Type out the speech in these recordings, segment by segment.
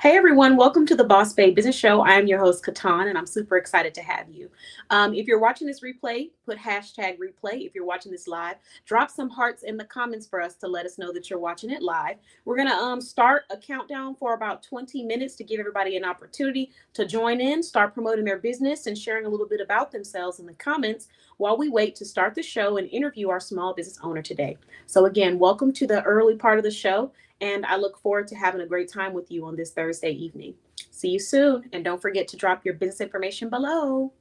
Hey everyone, welcome to the Boss Babe Business Show. I am your host, Katan, and I'm super excited to have you. If you're watching this replay, put hashtag replay. If you're watching this live, drop some hearts in the comments for us to let us know that you're watching it live. We're going to start a countdown for about 20 minutes to give everybody an opportunity to join in, start promoting their business, and sharing a little bit about themselves in the comments while we wait to start the show and interview our small business owner today. So, again, welcome to the early part of the show. And I look forward to having a great time with you on this Thursday evening. See you soon. And don't forget to drop your business information below.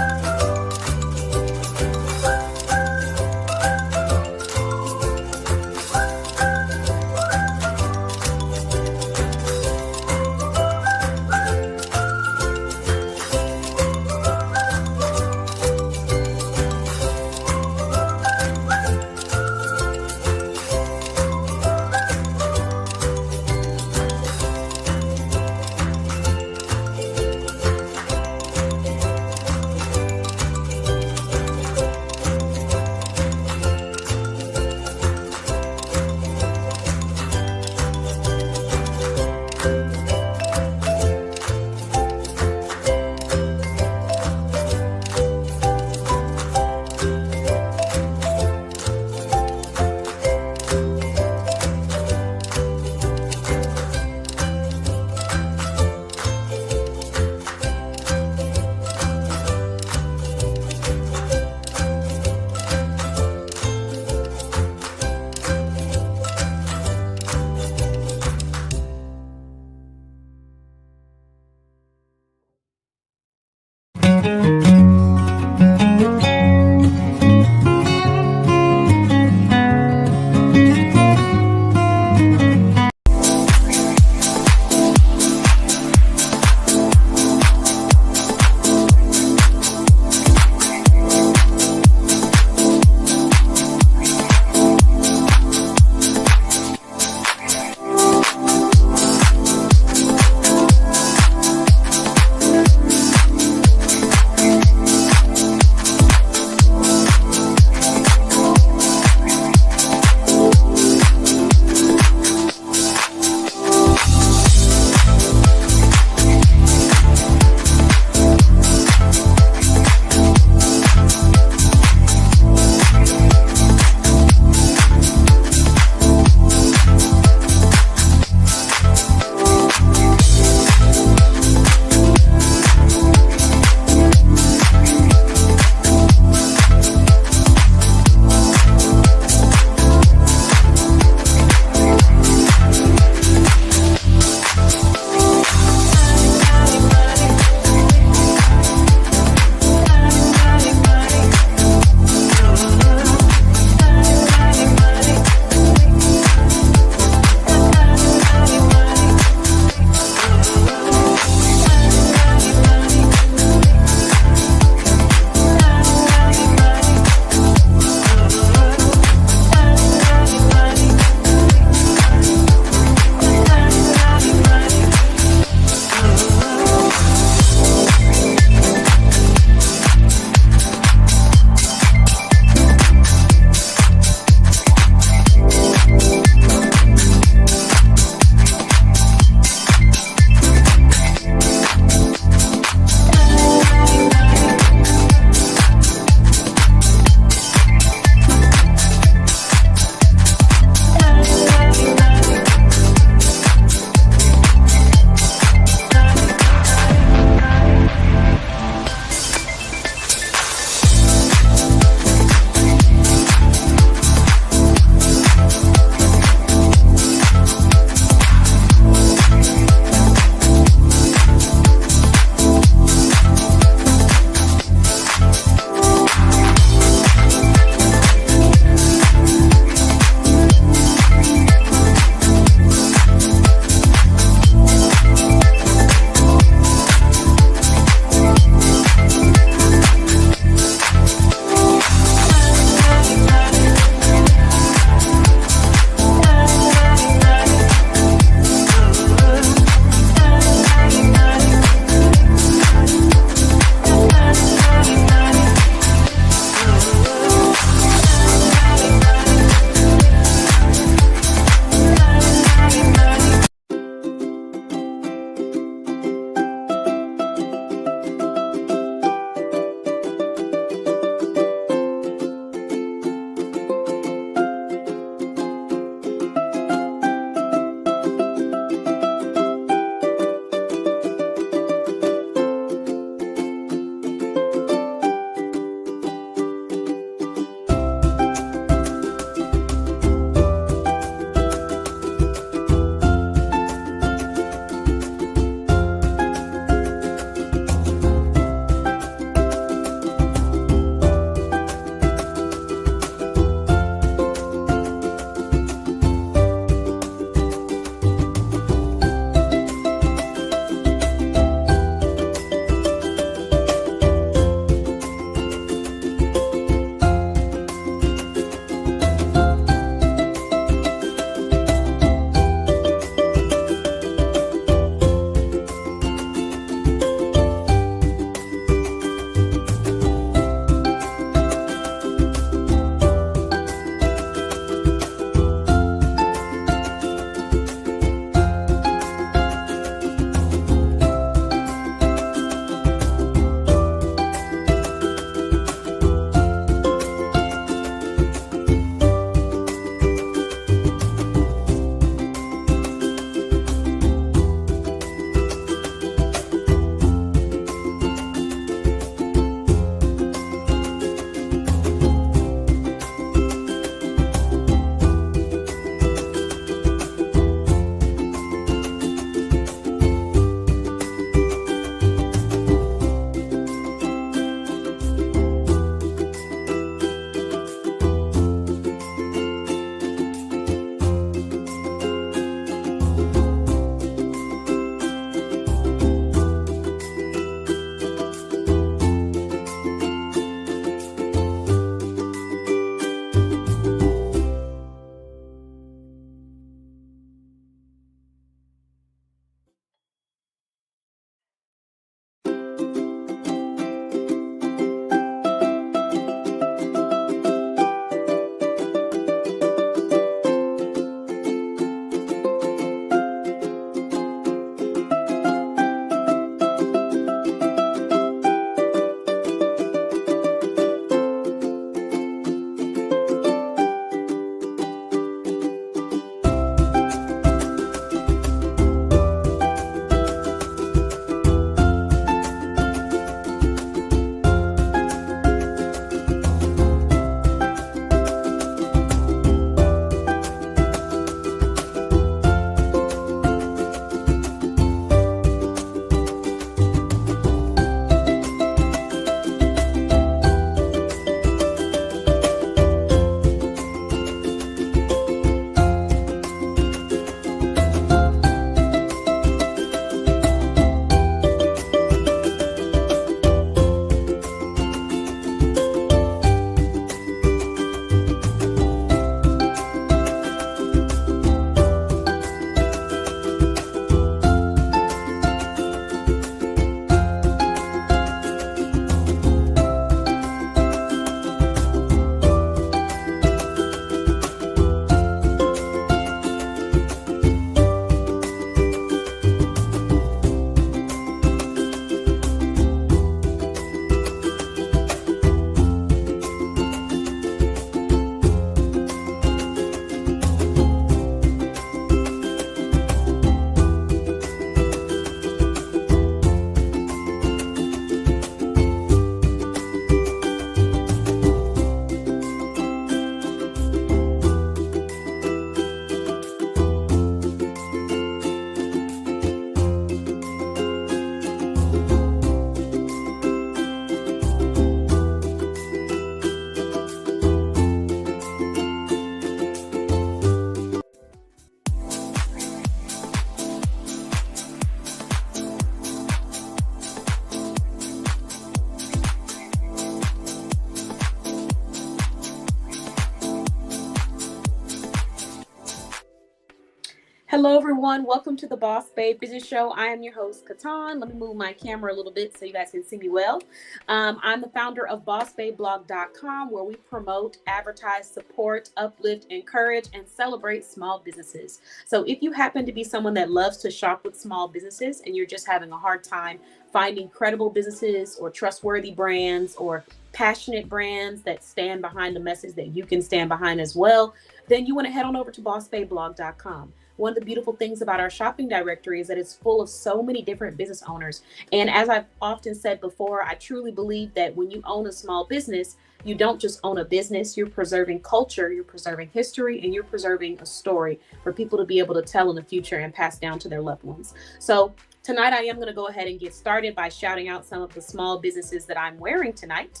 Hello, everyone. Welcome to the Boss Babe Business Show. I am your host, Katan. Let me move my camera a little bit so you guys can see me well. I'm the founder of BossBabeBlog.com, where we promote, advertise, support, uplift, encourage, and celebrate small businesses. So if you happen to be someone that loves to shop with small businesses and you're just having a hard time finding credible businesses or trustworthy brands or passionate brands that stand behind the message that you can stand behind as well, then you want to head on over to BossBabeBlog.com. One of the beautiful things about our shopping directory is that it's full of so many different business owners. And as I've often said before, I truly believe that when you own a small business, you don't just own a business, you're preserving culture, you're preserving history, and you're preserving a story for people to be able to tell in the future and pass down to their loved ones. So tonight I am going to go ahead and get started by shouting out some of the small businesses that I'm wearing tonight.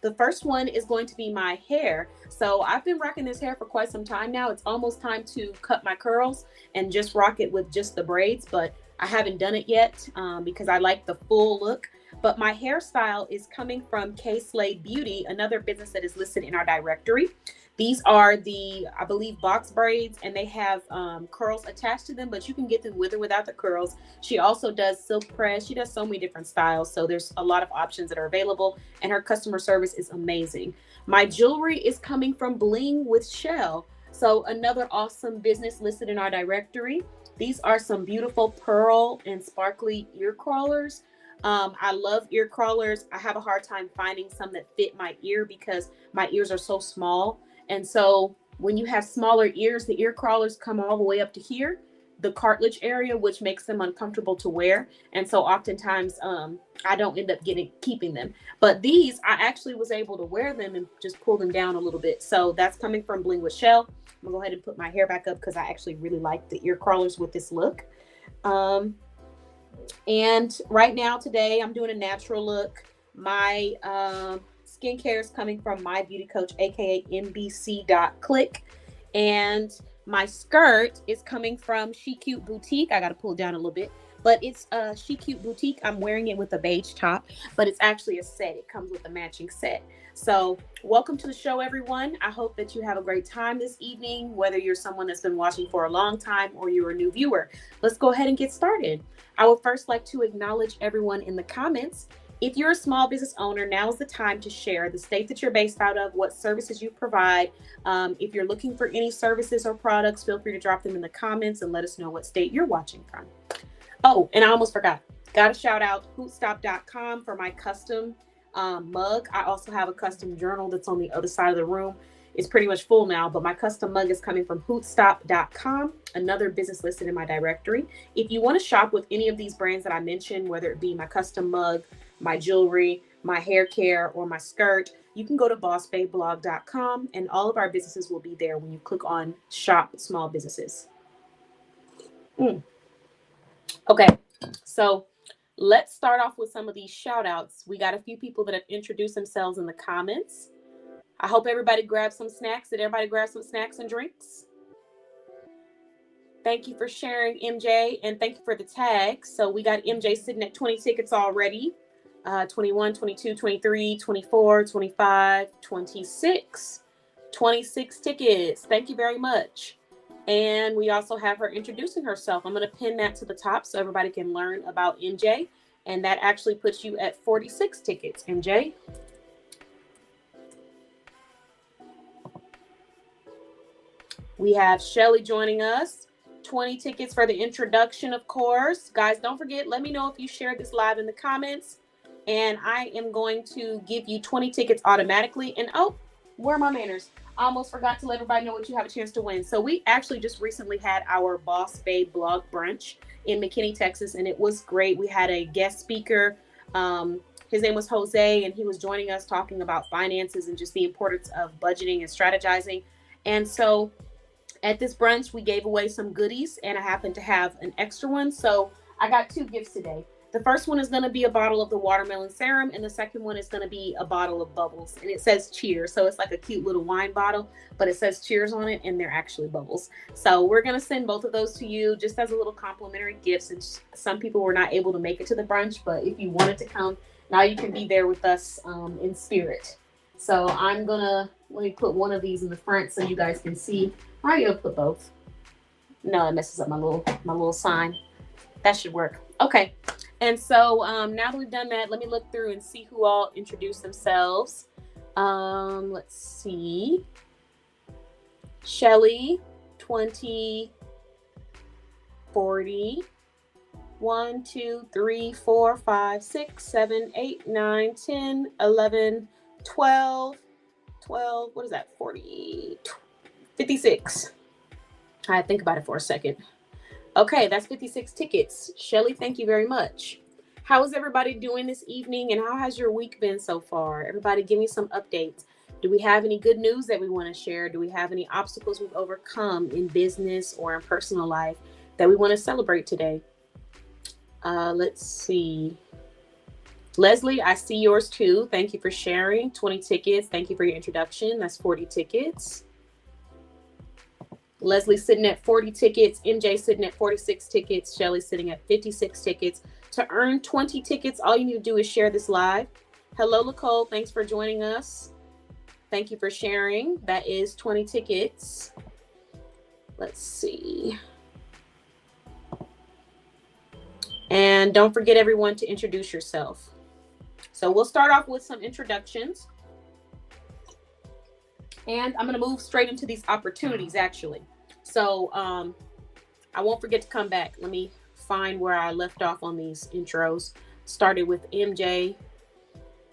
The first one is going to be my hair. So I've been rocking this hair for quite some time now. It's almost time to cut my curls and just rock it with just the braids, but I haven't done it yet because I like the full look. But my hairstyle is coming from K Slade Beauty, another business that is listed in our directory. These are the, I believe, box braids, and they have curls attached to them, but you can get them with or without the curls. She also does silk press. She does so many different styles. So there's a lot of options that are available, and her customer service is amazing. My jewelry is coming from Bling with Shell. So another awesome business listed in our directory. These are some beautiful pearl and sparkly ear crawlers. I love ear crawlers. I have a hard time finding some that fit my ear because my ears are so small. And so when you have smaller ears, the ear crawlers come all the way up to here, the cartilage area, which makes them uncomfortable to wear. And so oftentimes I don't end up keeping them. But these, I actually was able to wear them and just pull them down a little bit. So that's coming from Bling with Shell. I'm gonna go ahead and put my hair back up because I actually really like the ear crawlers with this look. And right now today I'm doing a natural look. My skincare is coming from My Beauty Coach, aka mbc.click, and my skirt is coming from She Cute Boutique. I got to pull it down a little bit, but it's She Cute Boutique. I'm wearing it with a beige top, but it's actually a set. It comes with a matching set. So welcome to the show, everyone. I hope that you have a great time this evening, whether you're someone that's been watching for a long time or you're a new viewer. Let's go ahead and get started. I would first like to acknowledge everyone in the comments. If you're a small business owner, now is the time to share the state that you're based out of, what services you provide. If you're looking for any services or products, feel free to drop them in the comments and let us know what state you're watching from. Oh, and I almost forgot. Got to shout out Hootstop.com for my custom mug. I also have a custom journal that's on the other side of the room. It's pretty much full now, but my custom mug is coming from Hootstop.com, another business listed in my directory. If you want to shop with any of these brands that I mentioned, whether it be my custom mug, my jewelry, my hair care, or my skirt, you can go to BossBabeBlog.com, and all of our businesses will be there when you click on Shop Small Businesses. Okay, so let's start off with some of these shout outs. We got a few people that have introduced themselves in the comments. I hope everybody grabbed some snacks. Did everybody grab some snacks and drinks? Thank you for sharing, MJ, and thank you for the tag. So we got MJ sitting at 20 tickets already. 21, 22, 23, 24, 25, 26. 26 tickets. Thank you very much. And we also have her introducing herself. I'm going to pin that to the top so everybody can learn about MJ. And that actually puts you at 46 tickets, MJ. We have Shelly joining us. 20 tickets for the introduction, of course. Guys, don't forget, let me know if you shared this live in the comments. And I am going to give you 20 tickets automatically. And oh, where are my manners? I almost forgot to let everybody know what you have a chance to win. So we actually just recently had our Boss Babe blog brunch in McKinney, Texas, and it was great. We had a guest speaker. His name was Jose, and he was joining us talking about finances and just the importance of budgeting and strategizing. And so at this brunch, we gave away some goodies, and I happened to have an extra one. So I got two gifts today. The first one is going to be a bottle of the watermelon serum, and the second one is going to be a bottle of bubbles, and it says cheers. So it's like a cute little wine bottle, but it says cheers on it, and they're actually bubbles. So we're going to send both of those to you just as a little complimentary gifts. And some people were not able to make it to the brunch, but if you wanted to come, now you can be there with us in spirit. So let me put one of these in the front so you guys can see. All right, you'll put both. No, it messes up my little sign. That should work. Okay. And so now that we've done that, let me look through and see who all introduced themselves. Let's see. Shelly, 2040. 1, 2, 3, 4, 5, 6, 7, 8, 9, 10, 11, 12, 12. What is that? 40, 56. I think about it for a second. Okay, that's 56 tickets. Shelly, thank you very much. How is everybody doing this evening, and how has your week been so far? Everybody, give me some updates. Do we have any good news that we want to share? Do we have any obstacles we've overcome in business or in personal life that we want to celebrate today? Let's see. Leslie, I see yours too. Thank you for sharing. 20 tickets. Thank you for your introduction. That's 40 tickets. Leslie sitting at 40 tickets. MJ sitting at 46 tickets. Shelly sitting at 56 tickets. To earn 20 tickets, all you need to do is share this live. Hello, Nicole. Thanks for joining us. Thank you for sharing. That is 20 tickets. Let's see. And don't forget, everyone, to introduce yourself. So we'll start off with some introductions. And I'm going to move straight into these opportunities, actually. So I won't forget to come back. Let me find where I left off on these intros. Started with MJ.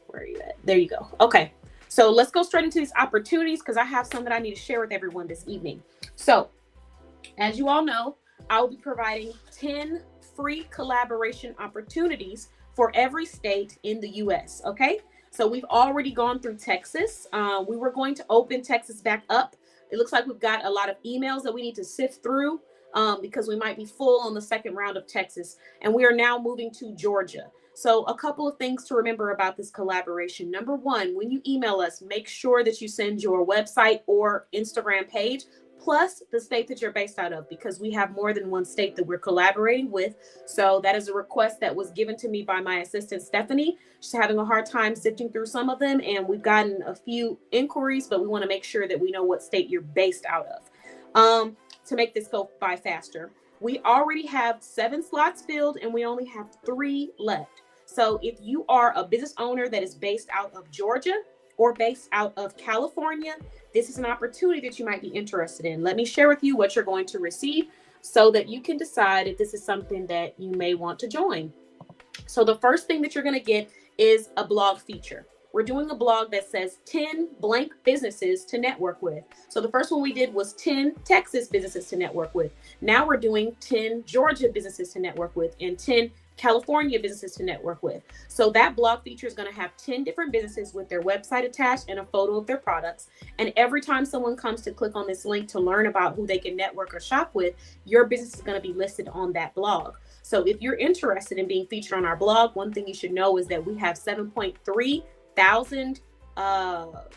Where are you at? There you go. Okay. So let's go straight into these opportunities because I have some that I need to share with everyone this evening. So as you all know, I will be providing 10 free collaboration opportunities for every state in the U.S. Okay. So we've already gone through Texas. We were going to open Texas back up. It looks like we've got a lot of emails that we need to sift through because we might be full on the second round of Texas. And we are now moving to Georgia. So a couple of things to remember about this collaboration. Number one, when you email us, make sure that you send your website or Instagram page plus the state that you're based out of, because we have more than one state that we're collaborating with. So that is a request that was given to me by my assistant, Stephanie. She's having a hard time sifting through some of them, and we've gotten a few inquiries, but we want to make sure that we know what state you're based out of to make this go by faster. We already have 7 slots filled, and we only have 3 left. So if you are a business owner that is based out of Georgia or based out of California, this is an opportunity that you might be interested in. Let me share with you what you're going to receive so that you can decide if this is something that you may want to join. So the first thing that you're going to get is a blog feature. We're doing a blog that says 10 blank businesses to network with. So the first one we did was 10 Texas businesses to network with. Now we're doing 10 Georgia businesses to network with and 10 California businesses to network with. So that blog feature is going to have 10 different businesses with their website attached and a photo of their products. And every time someone comes to click on this link to learn about who they can network or shop with, your business is going to be listed on that blog. So if you're interested in being featured on our blog, one thing you should know is that we have 7.3 thousand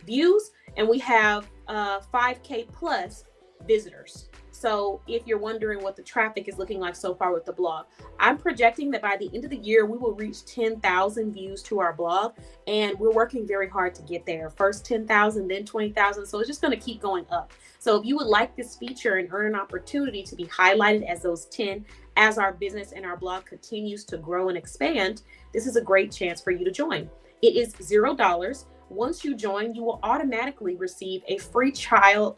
views and we have 5K plus visitors. So if you're wondering what the traffic is looking like so far with the blog, I'm projecting that by the end of the year, we will reach 10,000 views to our blog. And we're working very hard to get there. First 10,000, then 20,000. So it's just going to keep going up. So if you would like this feature and earn an opportunity to be highlighted as those 10 as our business and our blog continues to grow and expand, this is a great chance for you to join. It is $0. Once you join, you will automatically receive a free trial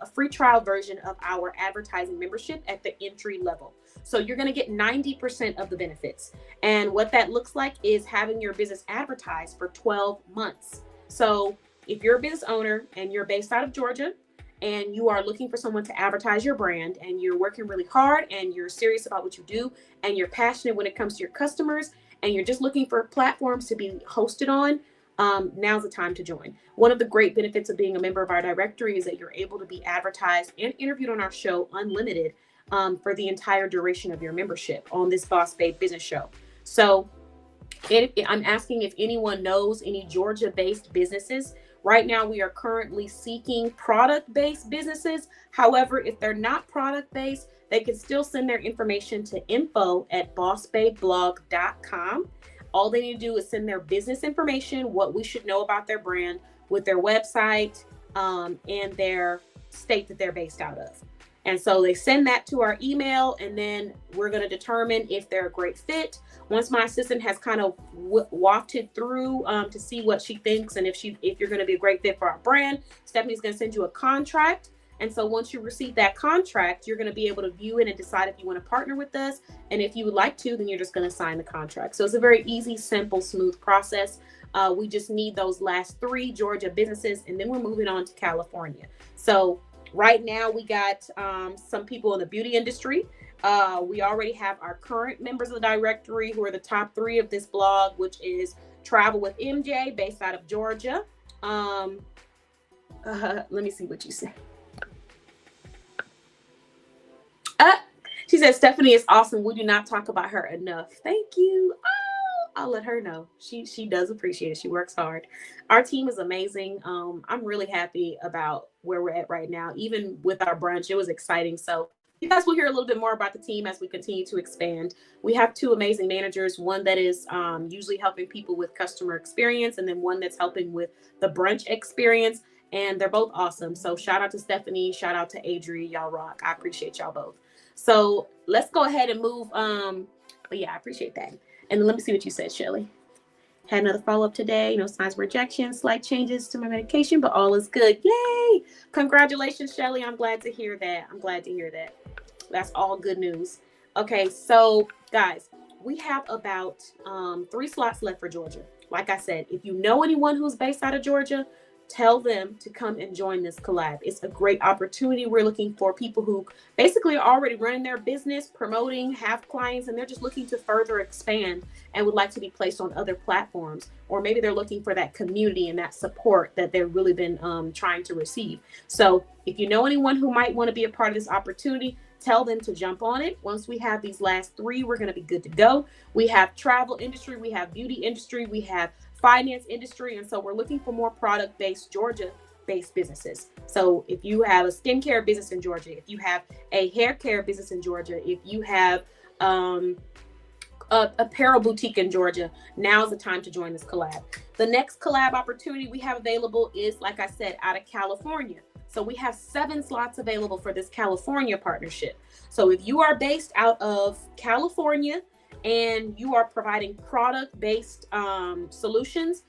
version of our advertising membership at the entry level. So you're going to get 90% of the benefits. And what that looks like is having your business advertised for 12 months. So if you're a business owner and you're based out of Georgia and you are looking for someone to advertise your brand and you're working really hard and you're serious about what you do and you're passionate when it comes to your customers and you're just looking for platforms to be hosted on, now's the time to join. One of the great benefits of being a member of our directory is that you're able to be advertised and interviewed on our show unlimited for the entire duration of your membership on this Boss Babe Business Show. So I'm asking if anyone knows any Georgia-based businesses. Right now, we are currently seeking product-based businesses. However, if they're not product-based, they can still send their information to info@bossbabeblog.com. All they need to do is send their business information, what we should know about their brand, with their website and their state that they're based out of. And so they send that to our email, and then we're going to determine if they're a great fit. Once my assistant has kind of wafted through to see what she thinks and if you're going to be a great fit for our brand, Stephanie's going to send you a contract. And so once you receive that contract, you're going to be able to view it and decide if you want to partner with us. And if you would like to, then you're just going to sign the contract. So it's a very easy, simple, smooth process. We just need those last 3 Georgia businesses, and then we're moving on to California. So right now we got some people in the beauty industry. We already have our current members of the directory who are the top 3 of this blog, which is Travel with MJ, based out of Georgia. Let me see what you say. She said, Stephanie is awesome. We do not talk about her enough. Thank you. Oh, I'll let her know. She does appreciate it. She works hard. Our team is amazing. I'm really happy about where we're at right now. Even with our brunch, it was exciting. So you guys will hear a little bit more about the team as we continue to expand. We have 2 amazing managers, one that is usually helping people with customer experience, and then one that's helping with the brunch experience. And they're both awesome. So shout out to Stephanie, shout out to Adri. Y'all rock. I appreciate y'all both. So let's go ahead and move. But yeah, I appreciate that. And let me see what you said, Shelly. Had another follow-up today. No signs of rejection, slight changes to my medication, but all is good. Yay! Congratulations, Shelly. I'm glad to hear that. That's all good news. Okay, so guys, we have about 3 slots left for Georgia. Like I said, if you know anyone who's based out of Georgia, tell them to come and join this collab. It's a great opportunity. We're looking for people who basically are already running their business, promoting, have clients, and they're just looking to further expand and would like to be placed on other platforms. Or maybe they're looking for that community and that support that they've really been trying to receive. So if you know anyone who might want to be a part of this opportunity, tell them to jump on it. Once we have these last 3, we're going to be good to go. We have travel industry, we have beauty industry, we have finance industry. And so we're looking for more product-based, Georgia-based businesses. So if you have a skincare business in Georgia, if you have a hair care business in Georgia, if you have a apparel boutique in Georgia, now's the time to join this collab. The next collab opportunity we have available is, like I said, out of California. So we have 7 slots available for this California partnership. So if you are based out of California and you are providing product-based solutions,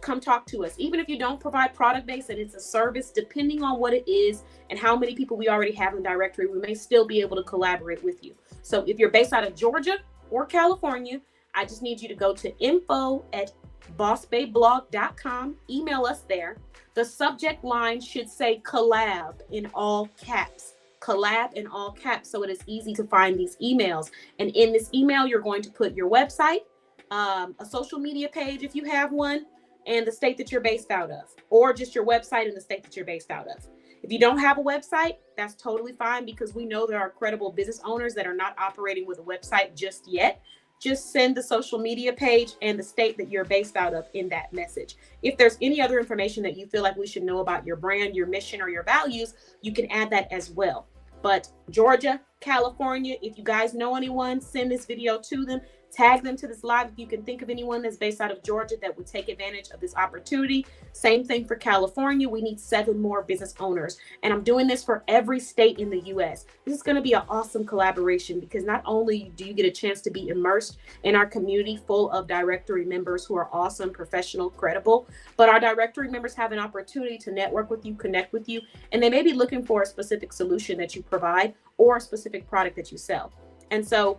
come talk to us. Even if you don't provide product-based and it's a service, depending on what it is and how many people we already have in the directory, we may still be able to collaborate with you. So if you're based out of Georgia or California, I just need you to go to info@bossbabeblog.com, email us there. The subject line should say collab in all caps. Collab in all caps, so it is easy to find these emails. And in this email, you're going to put your website, a social media page if you have one, and the state that you're based out of, or just your website and the state that you're based out of. If you don't have a website, that's totally fine, because we know there are credible business owners that are not operating with a website just yet. Just send the social media page and the state that you're based out of in that message. If there's any other information that you feel like we should know about your brand, your mission, or your values, you can add that as well. But Georgia, California, if you guys know anyone, send this video to them. Tag them to this live if you can think of anyone that's based out of Georgia that would take advantage of this opportunity. Same thing for California. We need 7 more business owners. And I'm doing this for every state in the US. This is going to be an awesome collaboration, because not only do you get a chance to be immersed in our community full of directory members who are awesome, professional, credible, but our directory members have an opportunity to network with you, connect with you, and they may be looking for a specific solution that you provide or a specific product that you sell. And so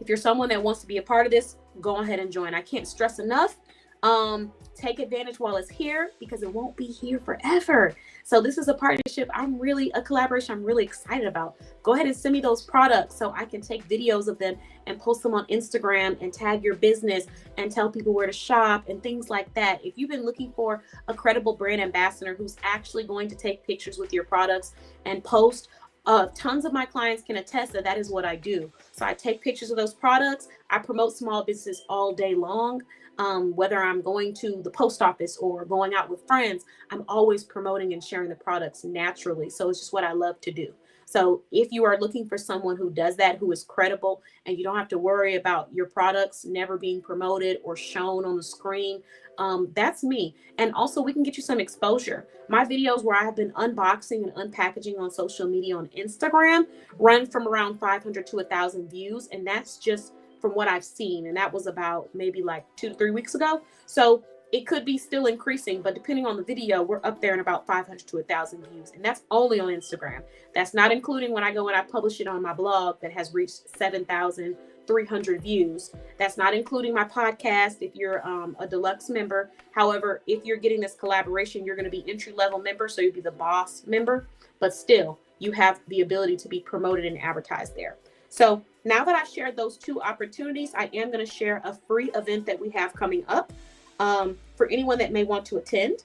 if you're someone that wants to be a part of this, go ahead and join. I can't stress enough. Take advantage while it's here, because it won't be here forever. So this is a partnership. A collaboration I'm really excited about. Go ahead and send me those products so I can take videos of them and post them on Instagram and tag your business and tell people where to shop and things like that. If you've been looking for a credible brand ambassador who's actually going to take pictures with your products and post, tons of my clients can attest that that is what I do. So I take pictures of those products. I promote small business all day long. Whether I'm going to the post office or going out with friends, I'm always promoting and sharing the products naturally. So it's just what I love to do. So if you are looking for someone who does that, who is credible, and you don't have to worry about your products never being promoted or shown on the screen, that's me. And also, we can get you some exposure. My videos where I have been unboxing and unpackaging on social media on Instagram run from around 500 to 1,000 views. And that's just from what I've seen. And that was about maybe like 2 to 3 weeks ago. So it could be still increasing, but depending on the video, we're up there in about 500 to 1,000 views. And that's only on Instagram. That's not including when I go and I publish it on my blog that has reached 7,300 views. That's not including my podcast if you're a deluxe member. However, if you're getting this collaboration, you're going to be entry level member. So you'll be the boss member, but still you have the ability to be promoted and advertised there. So now that I've shared those two opportunities, I am going to share a free event that we have coming up for anyone that may want to attend,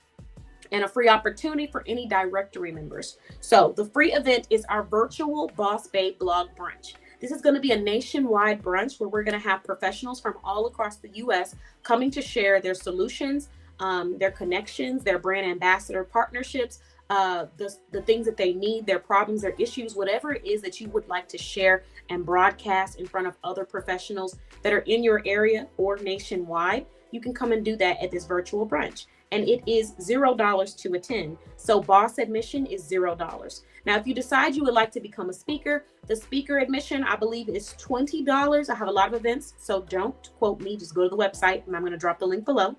and a free opportunity for any directory members. So the free event is our virtual Boss Babe blog brunch. This is going to be a nationwide brunch where we're going to have professionals from all across the U.S. coming to share their solutions, their connections, their brand ambassador partnerships, the things that they need, their problems, their issues, whatever it is that you would like to share and broadcast in front of other professionals that are in your area or nationwide. You can come and do that at this virtual brunch. And it is $0 to attend. So boss admission is $0. Now, if you decide you would like to become a speaker, the speaker admission, I believe, is $20. I have a lot of events, so don't quote me. Just go to the website, and I'm going to drop the link below.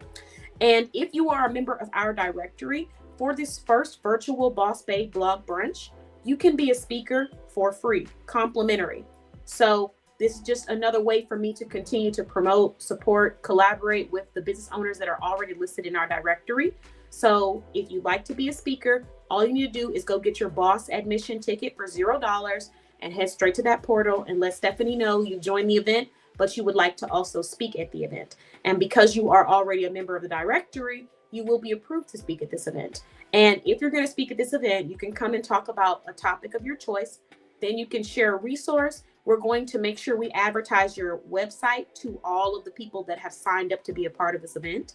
And if you are a member of our directory, for this first virtual Boss Babe blog brunch, you can be a speaker for free, complimentary. So this is just another way for me to continue to promote, support, collaborate with the business owners that are already listed in our directory. So if you'd like to be a speaker, all you need to do is go get your boss admission ticket for $0 and head straight to that portal and let Stephanie know you joined the event, but you would like to also speak at the event. And because you are already a member of the directory, you will be approved to speak at this event. And if you're going to speak at this event, you can come and talk about a topic of your choice. Then you can share a resource. We're going to make sure we advertise your website to all of the people that have signed up to be a part of this event.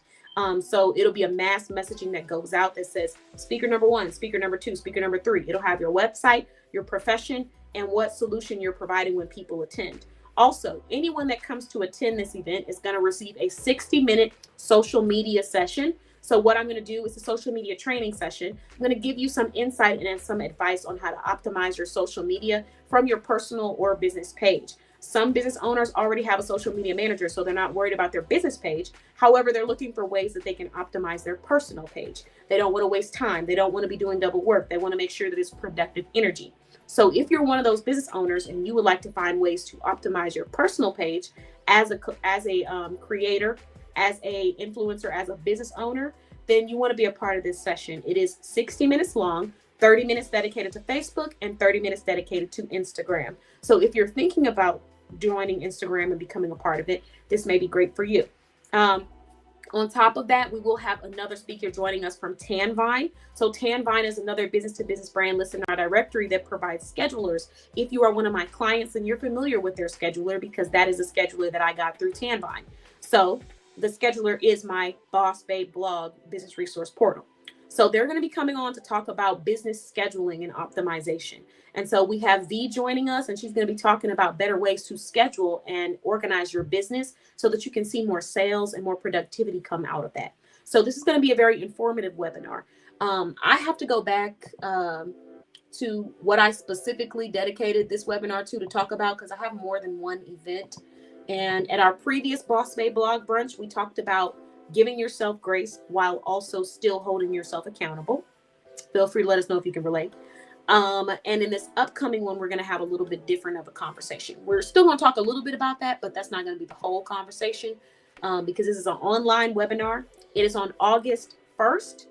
So it'll be a mass messaging that goes out that says speaker number 1, speaker number 2, speaker number 3. It'll have your website, your profession, and what solution you're providing when people attend. Also, anyone that comes to attend this event is going to receive a 60-minute social media session. So what I'm going to do is a social media training session. I'm going to give you some insight and some advice on how to optimize your social media from your personal or business page. Some business owners already have a social media manager, so they're not worried about their business page. However, they're looking for ways that they can optimize their personal page. They don't want to waste time. They don't want to be doing double work. They want to make sure that it's productive energy. So if you're one of those business owners and you would like to find ways to optimize your personal page as a creator, as a influencer, as a business owner, then you want to be a part of this session. It is 60 minutes long, 30 minutes dedicated to Facebook and 30 minutes dedicated to Instagram. So if you're thinking about joining Instagram and becoming a part of it, this may be great for you. On top of that, we will have another speaker joining us from Tanvine. So Tanvine is another business-to-business brand listed in our directory that provides schedulers. If you are one of my clients, then you're familiar with their scheduler because that is a scheduler that I got through Tanvine. So the scheduler is my Boss Babe blog business resource portal. So they're going to be coming on to talk about business scheduling and optimization. And so we have V joining us, and she's going to be talking about better ways to schedule and organize your business so that you can see more sales and more productivity come out of that. So this is going to be a very informative webinar. I have to go back to what I specifically dedicated this webinar to talk about because I have more than one event. And at our previous Boss Babe blog brunch, we talked about giving yourself grace while also still holding yourself accountable. Feel free to let us know if you can relate. And in this upcoming one, we're going to have a little bit different of a conversation. We're still going to talk a little bit about that, but that's not going to be the whole conversation because this is an online webinar. It is on August 1st,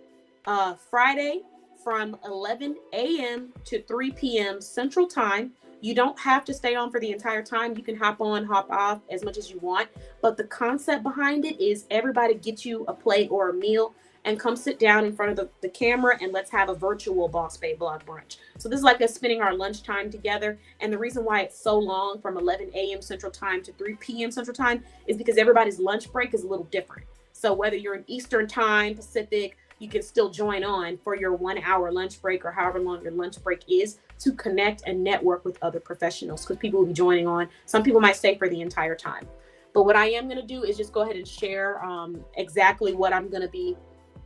Friday from 11 a.m. to 3 p.m. Central Time. You don't have to stay on for the entire time. You can hop on, hop off as much as you want. But the concept behind it is everybody get you a plate or a meal and come sit down in front of the camera and let's have a virtual Boss Babe blog brunch. So this is like us spending our lunchtime together. And the reason why it's so long from 11 a.m. Central Time to 3 p.m. Central Time is because everybody's lunch break is a little different. So whether you're in Eastern Time, Pacific, you can still join on for your 1 hour lunch break or however long your lunch break is to connect and network with other professionals, because people will be joining on. Some people might stay for the entire time. But what I am going to do is just go ahead and share exactly what I'm going to be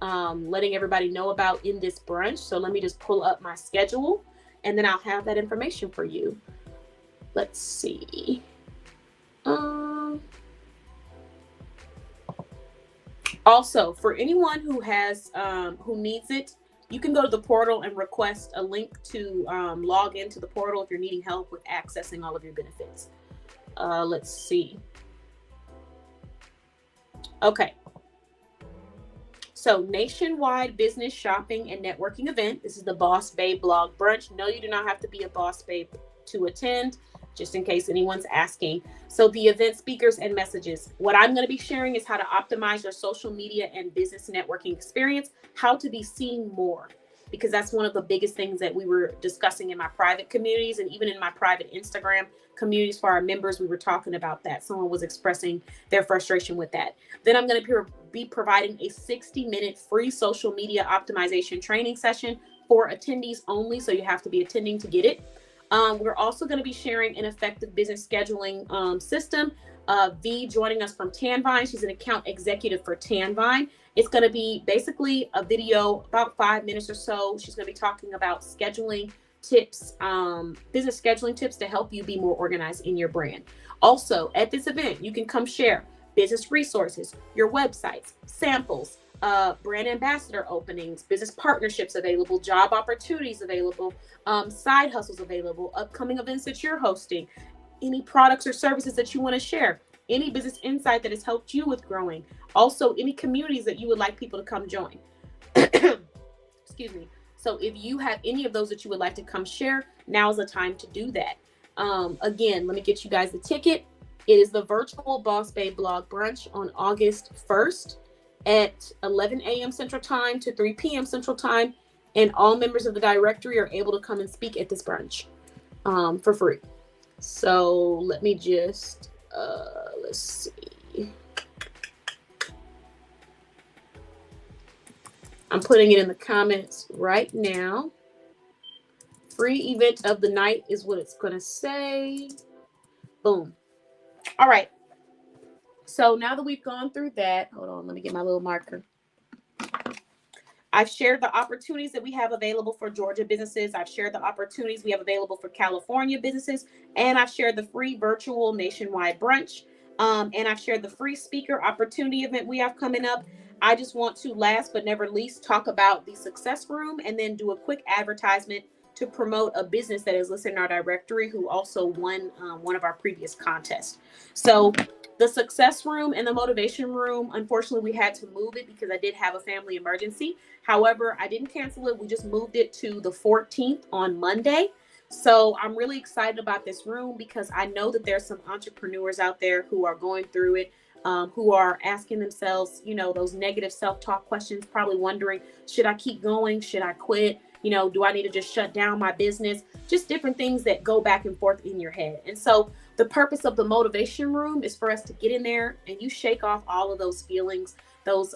letting everybody know about in this brunch. So let me just pull up my schedule, and then I'll have that information for you. Let's see. Also, for anyone who has who needs it, you can go to the portal and request a link to log into the portal if you're needing help with accessing all of your benefits. Let's see. Okay. So, nationwide business shopping and networking event. This is the Boss Babe Blog Brunch. No, you do not have to be a Boss Babe to attend, just in case anyone's asking. So the event speakers and messages. What I'm going to be sharing is how to optimize your social media and business networking experience, how to be seen more, because that's one of the biggest things that we were discussing in my private communities, and even in my private Instagram communities for our members, we were talking about that. Someone was expressing their frustration with that. Then I'm going to be providing a 60-minute free social media optimization training session for attendees only. So you have to be attending to get it. We're also going to be sharing an effective business scheduling system. V joining us from Tanvine. She's an account executive for Tanvine. It's going to be basically a video, about 5 minutes or so. She's going to be talking about scheduling tips, business scheduling tips to help you be more organized in your brand. Also, at this event, you can come share business resources, your websites, samples, brand ambassador openings, business partnerships available, job opportunities available, side hustles available, upcoming events that you're hosting, any products or services that you want to share, any business insight that has helped you with growing. Also, any communities that you would like people to come join. Excuse me. So if you have any of those that you would like to come share, now is the time to do that. Again, let me get you guys the ticket. It is the virtual Boss Babe Blog Brunch on August 1st at 11 a.m. Central Time to 3 p.m. Central Time. And all members of the directory are able to come and speak at this brunch for free. So let me just, let's see. I'm putting it in the comments right now. Free event of the night is what it's going to say. Boom. All right. So now that we've gone through that, hold on, let me get my little marker. I've shared the opportunities that we have available for Georgia businesses. I've shared the opportunities we have available for California businesses. And I've shared the free virtual nationwide brunch. And I've shared the free speaker opportunity event we have coming up. I just want to, last but never least, talk about the Success Room and then do a quick advertisement to promote a business that is listed in our directory who also won one of our previous contests. So the Success Room and the Motivation Room, unfortunately, we had to move it because I did have a family emergency. However, I didn't cancel it. We just moved it to the 14th on Monday. So I'm really excited about this room because I know that there's some entrepreneurs out there who are going through it, who are asking themselves, you know, those negative self-talk questions, probably wondering, should I keep going? Should I quit? You know, do I need to just shut down my business? Just different things that go back and forth in your head. And so the purpose of the Motivation Room is for us to get in there and you shake off all of those feelings, those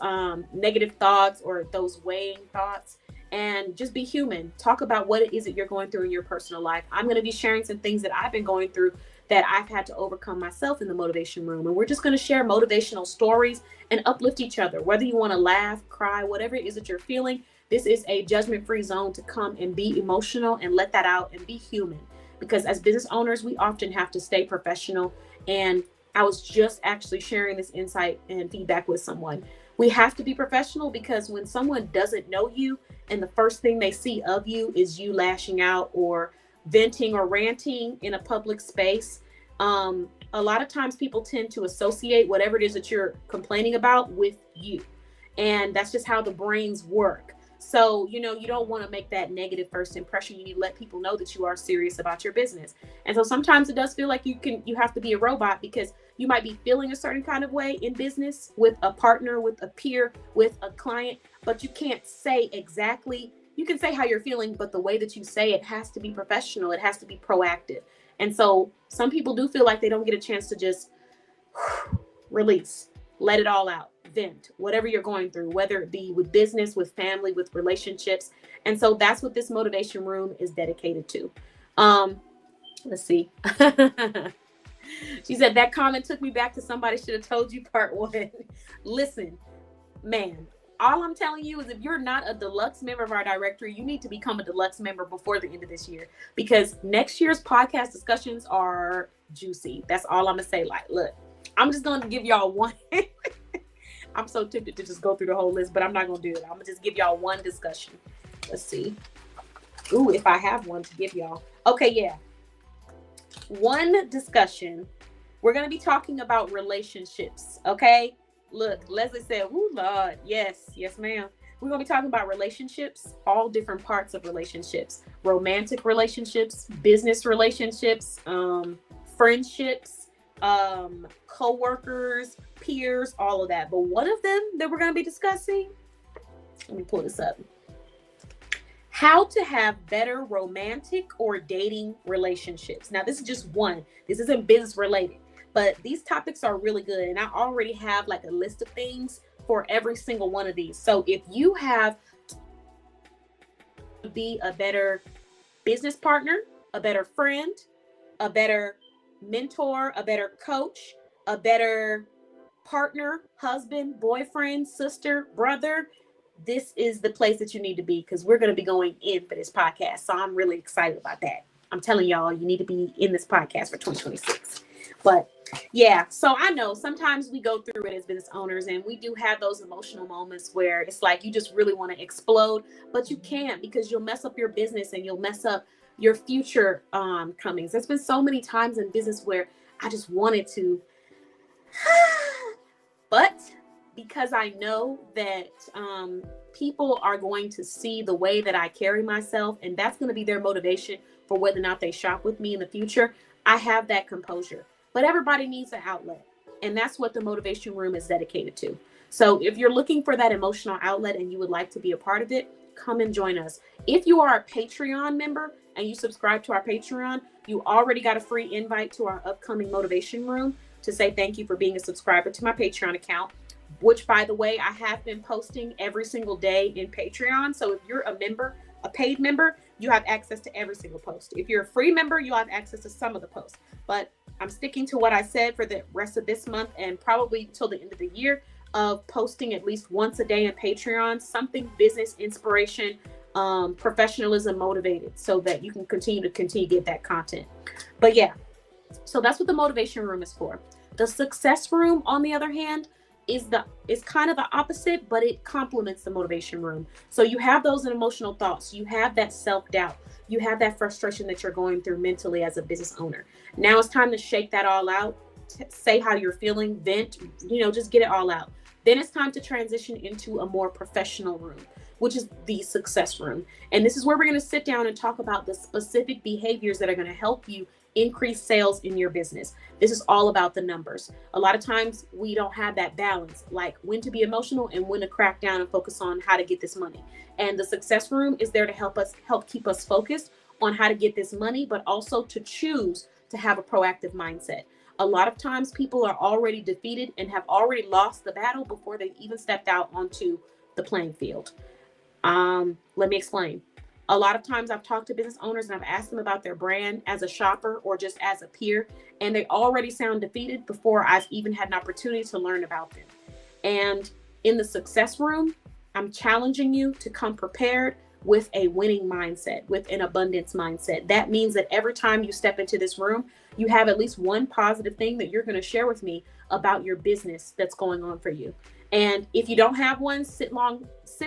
negative thoughts or those weighing thoughts, and just be human. Talk about what it is that you're going through in your personal life. I'm going to be sharing some things that I've been going through that I've had to overcome myself in the Motivation Room. And we're just going to share motivational stories and uplift each other, whether you want to laugh, cry, whatever it is that you're feeling. This is a judgment-free zone to come and be emotional and let that out and be human. Because as business owners, we often have to stay professional. And I was just actually sharing this insight and feedback with someone. We have to be professional because when someone doesn't know you and the first thing they see of you is you lashing out or venting or ranting in a public space, a lot of times people tend to associate whatever it is that you're complaining about with you. And that's just how the brains work. So, you know, you don't want to make that negative first impression. You need to let people know that you are serious about your business. And so sometimes it does feel like you have to be a robot because you might be feeling a certain kind of way in business with a partner, with a peer, with a client, but you can't say exactly. You can say how you're feeling, but the way that you say it has to be professional. It has to be proactive. And so some people do feel like they don't get a chance to just release, let it all out, vent, whatever you're going through, whether it be with business, with family, with relationships. And so that's what this Motivation Room is dedicated to. Let's see. She said that comment took me back to somebody should have told you part one. Listen, man, all I'm telling you is if you're not a deluxe member of our directory, you need to become a deluxe member before the end of this year, because next year's podcast discussions are juicy. That's all I'm gonna say. Like, look, I'm just gonna give y'all one. I'm so tempted to just go through the whole list, but I'm not gonna do it. I'm gonna just give y'all one discussion. Let's see. Ooh, if I have one to give y'all. Okay, yeah. One discussion. We're gonna be talking about relationships. Okay. Look, Leslie said, "Ooh, Lord, yes, ma'am." We're gonna be talking about relationships, all different parts of relationships: romantic relationships, business relationships, friendships, co-workers, peers, all of that. But one of them that we're gonna be discussing, let me pull this up: how to have better romantic or dating relationships. Now, this is just one. This isn't business related, but these topics are really good. And I already have like a list of things for every single one of these. So if you have to be a better business partner, a better friend, a better mentor, a better coach, a better partner, husband, boyfriend, sister, brother, this is the place that you need to be, because we're going to be going in for this podcast. So I'm really excited about that. I'm telling y'all, you need to be in this podcast for 2026. But yeah, so I know sometimes we go through it as business owners, and we do have those emotional moments where it's like you just really want to explode, but you can't, because you'll mess up your business and you'll mess up your future comings. There's been so many times in business where I just wanted to, but because I know that people are going to see the way that I carry myself, and that's going to be their motivation for whether or not they shop with me in the future, I have that composure. But everybody needs an outlet, and that's what the Motivation Room is dedicated to. So if you're looking for that emotional outlet and you would like to be a part of it, come and join us. If you are a Patreon member and you subscribe to our Patreon, you already got a free invite to our upcoming Motivation Room to say thank you for being a subscriber to my Patreon account, which, by the way, I have been posting every single day in Patreon. So if you're a member, a paid member, you have access to every single post. If you're a free member, you'll have access to some of the posts. But I'm sticking to what I said for the rest of this month and probably till the end of the year, of posting at least once a day in Patreon, something business, inspiration, professionalism motivated, so that you can continue to get that content. But yeah, so that's what the Motivation Room is for. The Success Room, on the other hand, is kind of the opposite, but it complements the Motivation Room. So you have those emotional thoughts, you have that self-doubt, you have that frustration that you're going through mentally as a business owner. Now it's time to shake that all out, say how you're feeling, vent, just get it all out. Then it's time to transition into a more professional room, which is the Success Room. And this is where we're going to sit down and talk about the specific behaviors that are going to help you increase sales in your business. This is all about the numbers. A lot of times we don't have that balance, like when to be emotional and when to crack down and focus on how to get this money. And the Success Room is there to help keep us focused on how to get this money, but also to choose to have a proactive mindset. A lot of times people are already defeated and have already lost the battle before they even stepped out onto the playing field. Let me explain. A lot of times I've talked to business owners and I've asked them about their brand as a shopper or just as a peer, and they already sound defeated before I've even had an opportunity to learn about them. And in the Success Room, I'm challenging you to come prepared with a winning mindset, with an abundance mindset. That means that every time you step into this room, you have at least one positive thing that you're going to share with me about your business that's going on for you. And if you don't have one, sit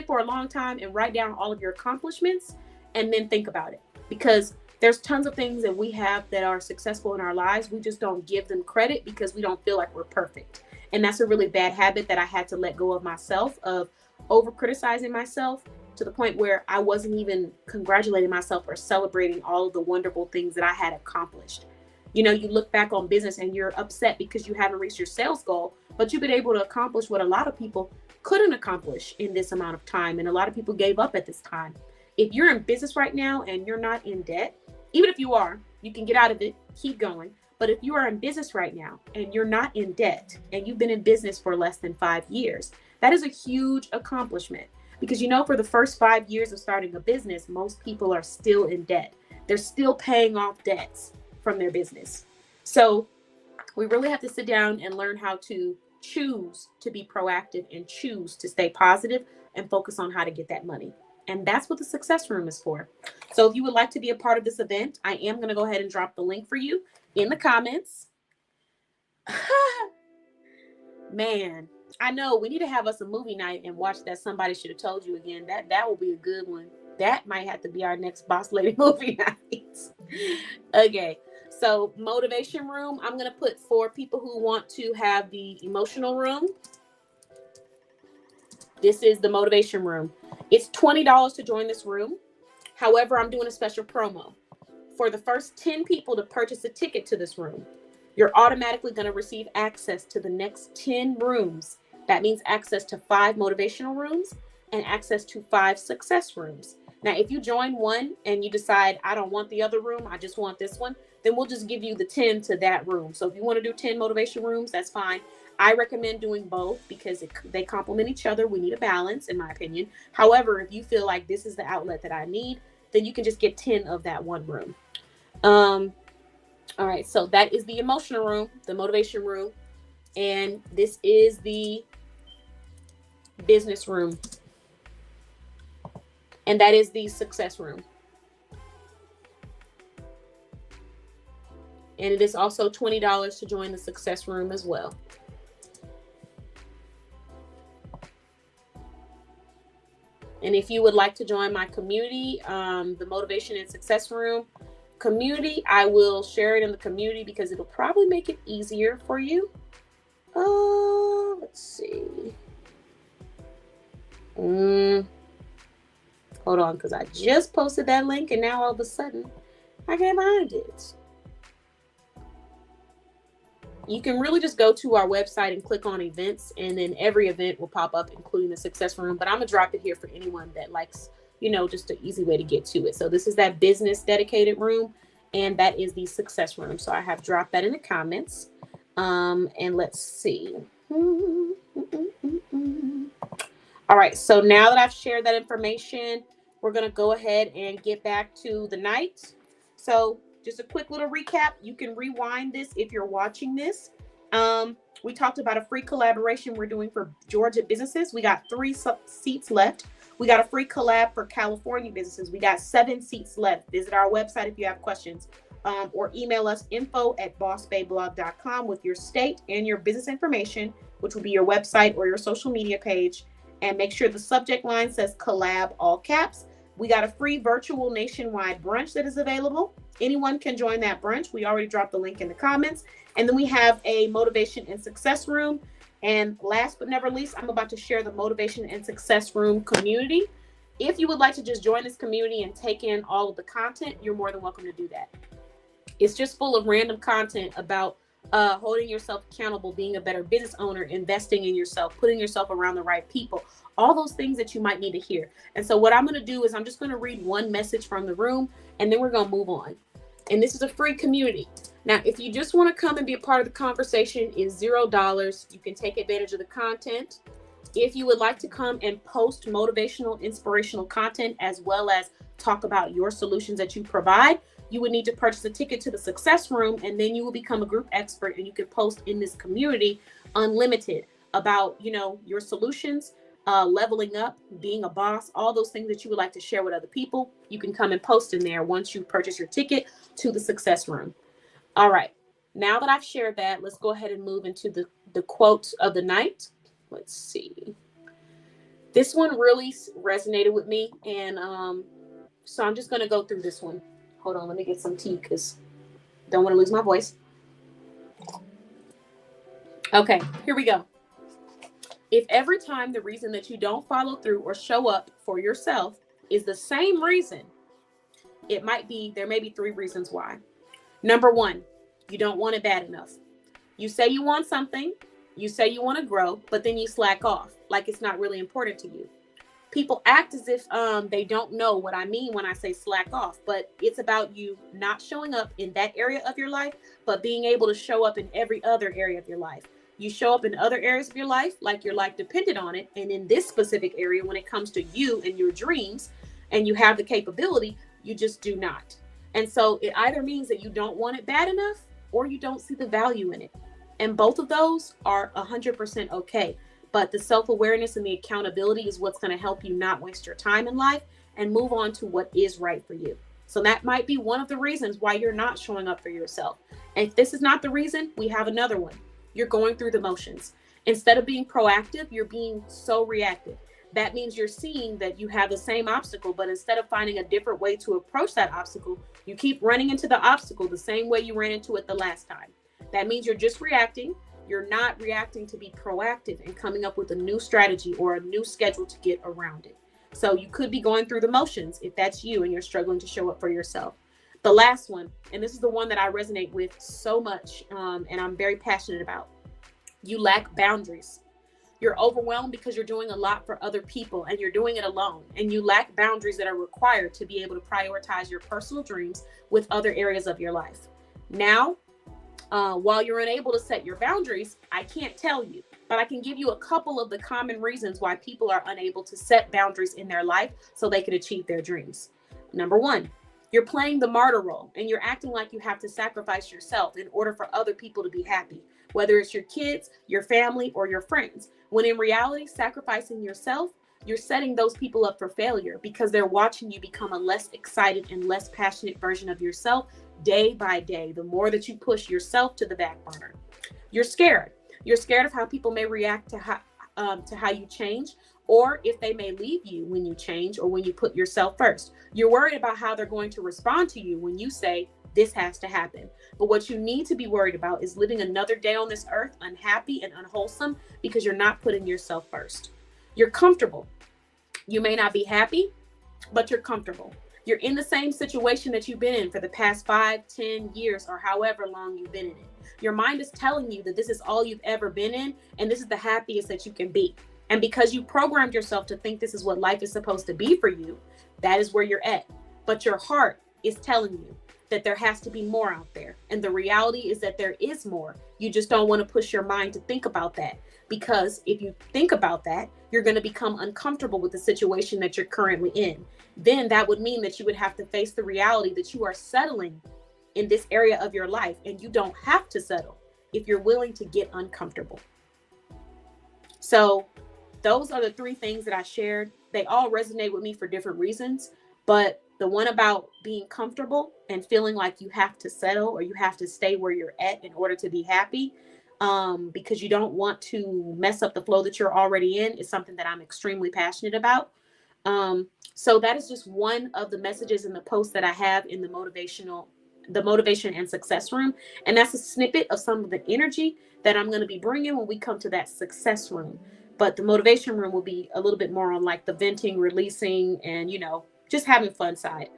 for a long time and write down all of your accomplishments and then think about it. Because there's tons of things that we have that are successful in our lives. We just don't give them credit because we don't feel like we're perfect. And that's a really bad habit that I had to let go of myself, of over criticizing myself to the point where I wasn't even congratulating myself or celebrating all of the wonderful things that I had accomplished. You look back on business and you're upset because you haven't reached your sales goal, but you've been able to accomplish what a lot of people couldn't accomplish in this amount of time. And a lot of people gave up at this time. If you're in business right now and you're not in debt, even if you are, you can get out of it, keep going. But if you are in business right now and you're not in debt and you've been in business for less than 5 years, that is a huge accomplishment. Because for the first 5 years of starting a business, most people are still in debt. they're still paying off debts from their business. So we really have to sit down and learn how to choose to be proactive and choose to stay positive and focus on how to get that money. And that's what the Success Room is for. So if you would like to be a part of this event, I am going to go ahead and drop the link for you in the comments. Man, I know we need to have us a movie night and watch that Somebody Should Have Told You again. That will be a good one. That might have to be our next Boss Lady movie night. Okay, so motivation room. I'm going to put for people who want to have the emotional room. This is the motivation room. It's $20 to join this room. However, I'm doing a special promo. For the first 10 people to purchase a ticket to this room, you're automatically going to receive access to the next 10 rooms. That means access to 5 motivational rooms and access to 5 success rooms. Now, if you join one and you decide, I don't want the other room, I just want this one, then we'll just give you the 10 to that room. So if you want to do 10 motivation rooms, that's fine. I recommend doing both because they complement each other. We need a balance, in my opinion. However, if you feel like this is the outlet that I need, then you can just get 10 of that one room. All right, so that is the emotional room, the motivation room, and this is the business room, and that is the success room. And it is also $20 to join the success room as well. And if you would like to join my community, the Motivation and Success Room community, I will share it in the community because it'll probably make it easier for you. Let's see. Hold on, because I just posted that link and now all of a sudden I can't find it. You can really just go to our website and click on events, and then every event will pop up, including the Success Room. But I'm going to drop it here for anyone that likes, just an easy way to get to it. So this is that business dedicated room, and that is the Success Room. So I have dropped that in the comments. And let's see. All right. So now that I've shared that information, we're going to go ahead and get back to the night. So just a quick little recap. You can rewind this if you're watching this. We talked about a free collaboration we're doing for Georgia businesses. We got 3 seats left. We got a free collab for California businesses. We got 7 seats left. Visit our website if you have questions, or email us info@bossbayblog.com with your state and your business information, which will be your website or your social media page. And make sure the subject line says collab, all caps. We got a free virtual nationwide brunch that is available. Anyone can join that brunch. We already dropped the link in the comments. And then we have a motivation and success room. And last but never least, I'm about to share the motivation and success room community. If you would like to just join this community and take in all of the content, you're more than welcome to do that. It's just full of random content about holding yourself accountable, being a better business owner, investing in yourself, putting yourself around the right people, all those things that you might need to hear. And so what I'm going to do is I'm just going to read one message from the room, and then we're going to move on. And this is a free community. Now, if you just want to come and be a part of the conversation, it's $0. You can take advantage of the content. If you would like to come and post motivational, inspirational content, as well as talk about your solutions that you provide, you would need to purchase a ticket to the Success Room, and then you will become a group expert, and you can post in this community unlimited about, your solutions, leveling up, being a boss, all those things that you would like to share with other people. You can come and post in there once you purchase your ticket to the Success Room. All right. Now that I've shared that, let's go ahead and move into the quote of the night. Let's see. This one really resonated with me, and so I'm just going to go through this one. Hold on, let me get some tea because I don't want to lose my voice. Okay, here we go. If every time the reason that you don't follow through or show up for yourself is the same reason, there may be 3 reasons why. Number 1, you don't want it bad enough. You say you want something, you say you want to grow, but then you slack off, like it's not really important to you. People act as if they don't know what I mean when I say slack off, but it's about you not showing up in that area of your life, but being able to show up in every other area of your life. You show up in other areas of your life like your life depended on it. And in this specific area, when it comes to you and your dreams, and you have the capability, you just do not. And so it either means that you don't want it bad enough or you don't see the value in it. And both of those are 100% okay. But the self awareness and the accountability is what's going to help you not waste your time in life and move on to what is right for you. So that might be one of the reasons why you're not showing up for yourself. And if this is not the reason, we have another one. You're going through the motions. Instead of being proactive, you're being so reactive. That means you're seeing that you have the same obstacle, but instead of finding a different way to approach that obstacle, you keep running into the obstacle the same way you ran into it the last time. That means you're just reacting. You're not reacting to be proactive and coming up with a new strategy or a new schedule to get around it. So you could be going through the motions if that's you and you're struggling to show up for yourself. The last one, and this is the one that I resonate with so much, and I'm very passionate about. You lack boundaries. You're overwhelmed because you're doing a lot for other people and you're doing it alone. And you lack boundaries that are required to be able to prioritize your personal dreams with other areas of your life. Now, while you're unable to set your boundaries, I can't tell you, but I can give you a couple of the common reasons why people are unable to set boundaries in their life so they can achieve their dreams. Number one, you're playing the martyr role and you're acting like you have to sacrifice yourself in order for other people to be happy, whether it's your kids, your family, or your friends. When in reality, sacrificing yourself, you're setting those people up for failure because they're watching you become a less excited and less passionate version of yourself day by day. The more that you push yourself to the back burner, you're scared. You're scared of how people may react to how you change, or if they may leave you when you change or when you put yourself first. You're worried about how they're going to respond to you when you say, this has to happen. But what you need to be worried about is living another day on this earth unhappy and unwholesome because you're not putting yourself first. You're comfortable. You may not be happy, but you're comfortable. You're in the same situation that you've been in for the past 5, 10 years, or however long you've been in it. Your mind is telling you that this is all you've ever been in, and this is the happiest that you can be. And because you programmed yourself to think this is what life is supposed to be for you, that is where you're at. But your heart is telling you that there has to be more out there. And the reality is that there is more. You just don't want to push your mind to think about that. Because if you think about that, you're going to become uncomfortable with the situation that you're currently in. Then that would mean that you would have to face the reality that you are settling in this area of your life. And you don't have to settle if you're willing to get uncomfortable. So those are the 3 things that I shared. They all resonate with me for different reasons, but the one about being comfortable and feeling like you have to settle or you have to stay where you're at in order to be happy, because you don't want to mess up the flow that you're already in, is something that I'm extremely passionate about. So that is just one of the messages in the post that I have in the motivation and success room. And that's a snippet of some of the energy that I'm going to be bringing when we come to that success room. But the motivation room will be a little bit more on like the venting, releasing, and, just having fun side,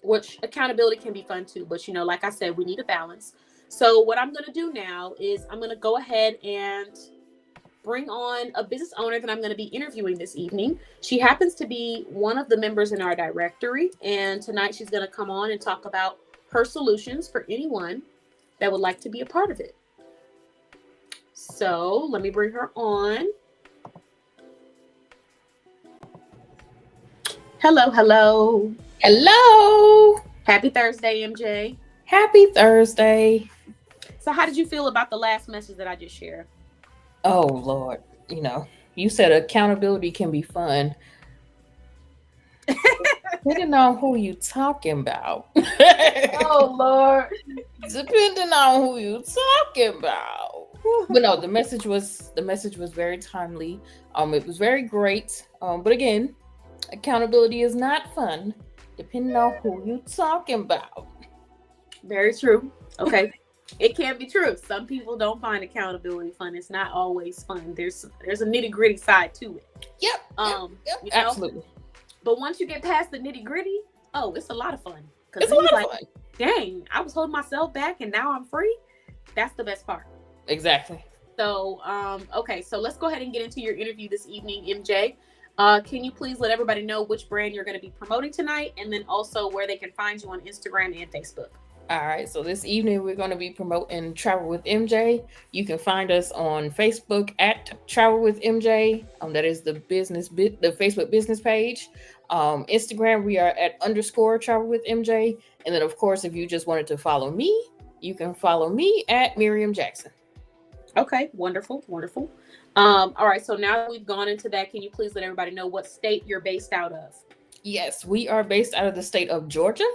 which accountability can be fun too. But, like I said, we need a balance. So what I'm going to do now is I'm going to go ahead and bring on a business owner that I'm going to be interviewing this evening. She happens to be one of the members in our directory. And tonight she's going to come on and talk about her solutions for anyone that would like to be a part of it. So let me bring her on. Hello. Happy Thursday, MJ. Happy Thursday. So how did you feel about the last message that I just shared? Oh, Lord. You said accountability can be fun. Depending on who you talking about. Oh, Lord. Depending on who you talking about. But no, the message was very timely. It was very great. But again, accountability is not fun, depending on who you talking about. Very true. Okay. It can be true. Some people don't find accountability fun. It's not always fun. There's a nitty-gritty side to it. Yep. Absolutely. But once you get past the nitty-gritty, it's a lot of fun. It's a lot of fun. Dang, I was holding myself back and now I'm free. That's the best part. Exactly. So, okay, so let's go ahead and get into your interview this evening, MJ. Can you please let everybody know which brand you're going to be promoting tonight, and then also where they can find you on Instagram and Facebook? All right, so this evening we're going to be promoting Travel with MJ. You can find us on Facebook at Travel with MJ. That is the Facebook business page. Instagram, we are at _travel with MJ. And then, of course, if you just wanted to follow me, you can follow me at Miriam Jackson. Okay, wonderful, wonderful. All right, so now that we've gone into that, can you please let everybody know what state you're based out of? Yes, we are based out of the state of Georgia,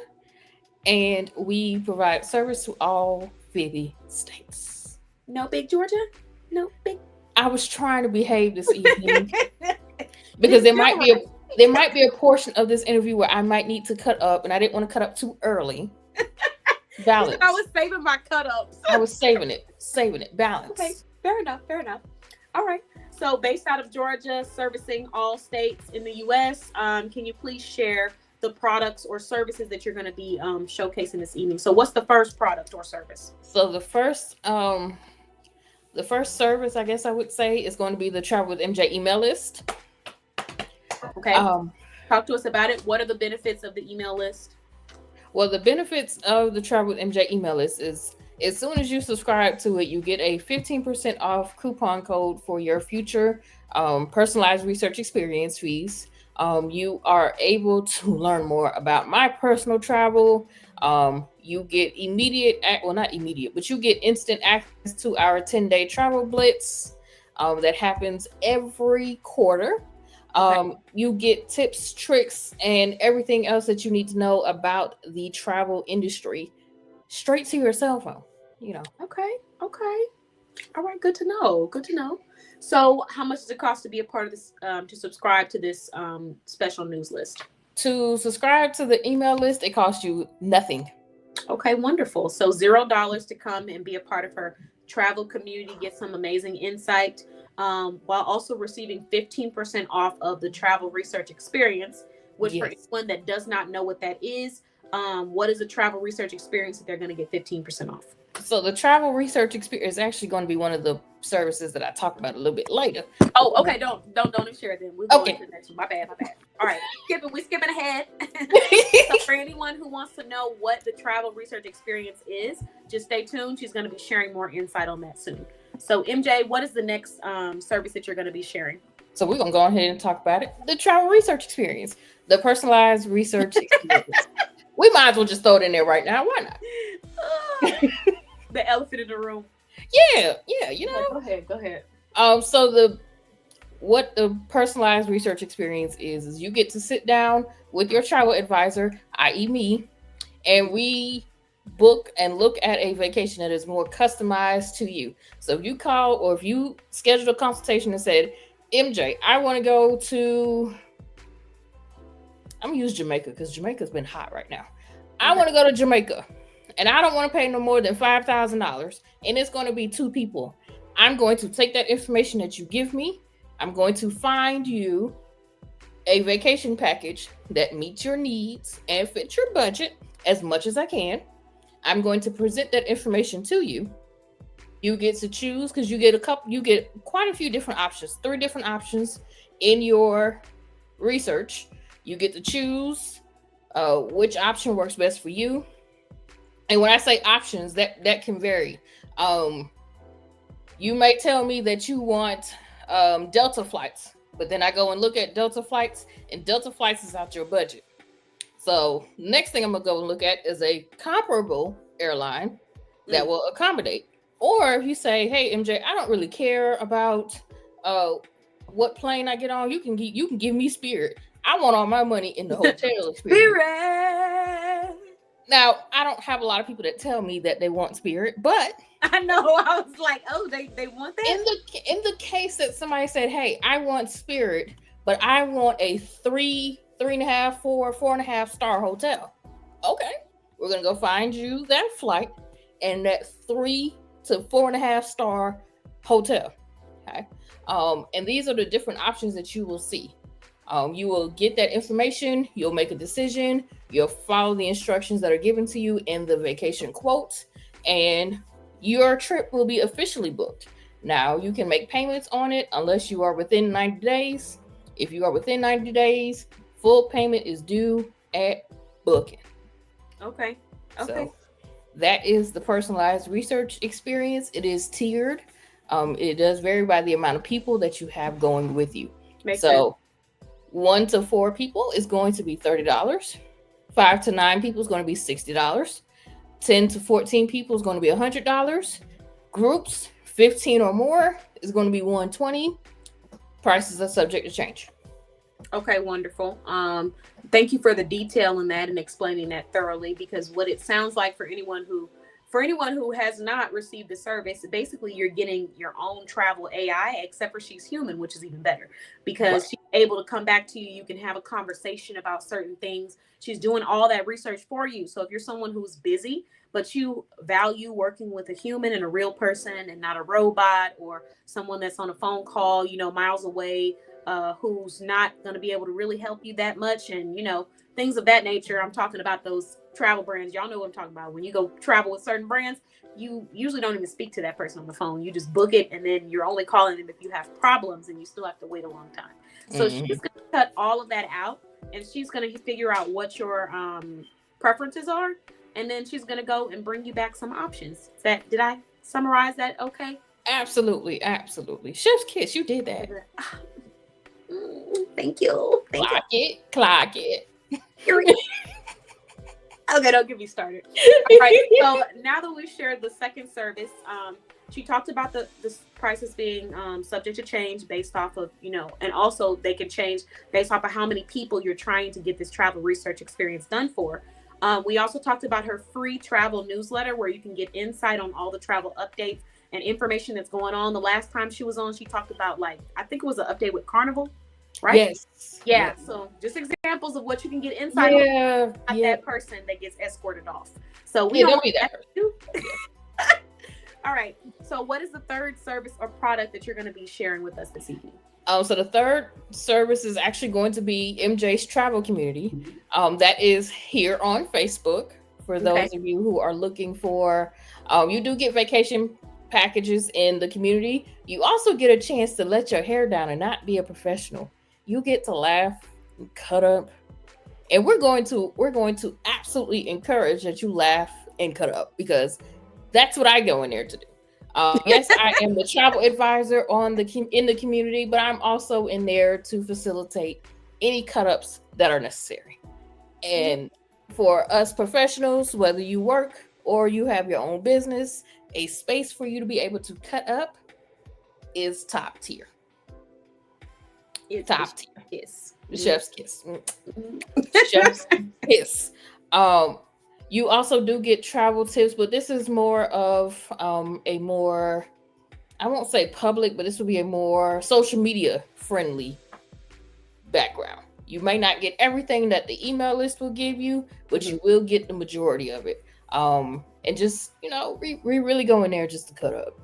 and we provide service to all 50 states. No big Georgia? No big. I was trying to behave this evening because there might be a portion of this interview where I might need to cut up, and I didn't want to cut up too early. Balance. I was saving my cut ups. I was saving it. Balance. Okay, fair enough. All right. So based out of Georgia, servicing all states in the U.S., can you please share the products or services that you're going to be showcasing this evening? So what's the first product or service? So the first service, I guess I would say, is going to be the Travel with MJ email list. Okay. Talk to us about it. What are the benefits of the email list? Well, the benefits of the Travel with MJ email list is, as soon as you subscribe to it, you get a 15% off coupon code for your future personalized research experience fees. You are able to learn more about my personal travel. You get not immediate, but you get instant access to our 10-day travel blitz that happens every quarter. You get tips, tricks, and everything else that you need to know about the travel industry straight to your cell phone. Okay. All right. Good to know. So how much does it cost to be a part of this, to subscribe to this special news list? To subscribe to the email list, it costs you nothing. Okay, wonderful. So $0 to come and be a part of her travel community, get some amazing insight, while also receiving 15% off of the travel research experience, which for anyone that does not know what that is, what is a travel research experience that they're going to get 15% off? So the travel research experience is actually going to be one of the services that I talk about a little bit later. Oh, okay. Don't share them. We'll go into the next one. My bad. All right. We're skipping ahead. So for anyone who wants to know what the travel research experience is, just stay tuned. She's going to be sharing more insight on that soon. So MJ, what is the next service that you're going to be sharing? So we're going to go ahead and talk about it. The travel research experience, the personalized research experience. We might as well just throw it in there right now. Why not? The elephant in the room. Yeah. Go ahead. So what the personalized research experience is you get to sit down with your travel advisor, i.e. me, and we book and look at a vacation that is more customized to you. So if you call or if you scheduled a consultation and said, MJ, I want to go to, I'm going to use Jamaica because Jamaica's been hot right now. I want to go to Jamaica and I don't want to pay no more than $5,000 and it's going to be 2 people. I'm going to take that information that you give me. I'm going to find you a vacation package that meets your needs and fits your budget as much as I can. I'm going to present that information to you. You get to choose because you get quite a few different options, 3 different options in your research. You get to choose which option works best for you. And when I say options, that can vary. You may tell me that you want Delta flights, but then I go and look at Delta flights, and Delta flights is out your budget. So next thing I'm gonna go and look at is a comparable airline that will accommodate. Or if you say, hey MJ, I don't really care about what plane I get on, you can give me Spirit. I want all my money in the hotel experience. Spirit. Now, I don't have a lot of people that tell me that they want Spirit, but I know. I was like, oh, they want that? In the case that somebody said, hey, I want Spirit, but I want a 3.5, 4.5 star hotel. Okay, we're going to go find you that flight and that 3 to 4.5 star hotel. Okay. And these are the different options that you will see. You will get that information. You'll make a decision. You'll follow the instructions that are given to you in the vacation quote, and your trip will be officially booked. Now, you can make payments on it unless you are within 90 days. If you are within 90 days, full payment is due at booking. Okay. So that is the personalized research experience. It is tiered. It does vary by the amount of people that you have going with you. Makes sense. 1 to 4 people is going to be $30. 5 to 9 people is going to be $60. 10 to 14 people is going to be $100. Groups 15 or more is going to be $120. Prices are subject to change. Okay, wonderful. Thank you for the detail in that and explaining that thoroughly, because what it sounds like for anyone who has not received the service, basically you're getting your own travel AI, except for she's human, which is even better because she's able to come back to you. You can have a conversation about certain things. She's doing all that research for you. So if you're someone who's busy, but you value working with a human and a real person and not a robot or someone that's on a phone call, miles away, who's not going to be able to really help you that much, and things of that nature. I'm talking about those travel brands. Y'all know what I'm talking about. When you go travel with certain brands, you usually don't even speak to that person on the phone. You just book it, and then you're only calling them if you have problems, and you still have to wait a long time. So she's going to cut all of that out, and she's going to figure out what your preferences are, and then she's going to go and bring you back some options. Did I summarize that okay? Absolutely. Chef's kiss, you did that. Thank you. Clock it. Okay, don't get me started. All right. So now that we've shared the second service, she talked about the prices being subject to change based off of, and also they can change based off of how many people you're trying to get this travel research experience done for. We also talked about her free travel newsletter where you can get insight on all the travel updates and information that's going on. The last time she was on, she talked about I think it was an update with Carnival, right? Yes. Yeah. So just examples of what you can get insight on that person that gets escorted off. So we don't be that person. All right. So what is the third service or product that you're going to be sharing with us this evening? So the third service is actually going to be MJ's Travel Community. That is here on Facebook. For those of you who are looking for, you do get vacation packages in the community. You also get a chance to let your hair down and not be a professional. You get to laugh and cut up, and we're going to absolutely encourage that you laugh and cut up, because that's what I go in there to do. Yes, I am the travel advisor in the community, but I'm also in there to facilitate any cut ups that are necessary. And for us professionals, whether you work or you have your own business, a space for you to be able to cut up is top tier. Top tier. Yes. Chef's kiss. Chef's kiss. You also do get travel tips, but this is more of a more, I won't say public, but this will be a more social media friendly background. You may not get everything that the email list will give you, but you will get the majority of it. And just, we really go in there just to cut up.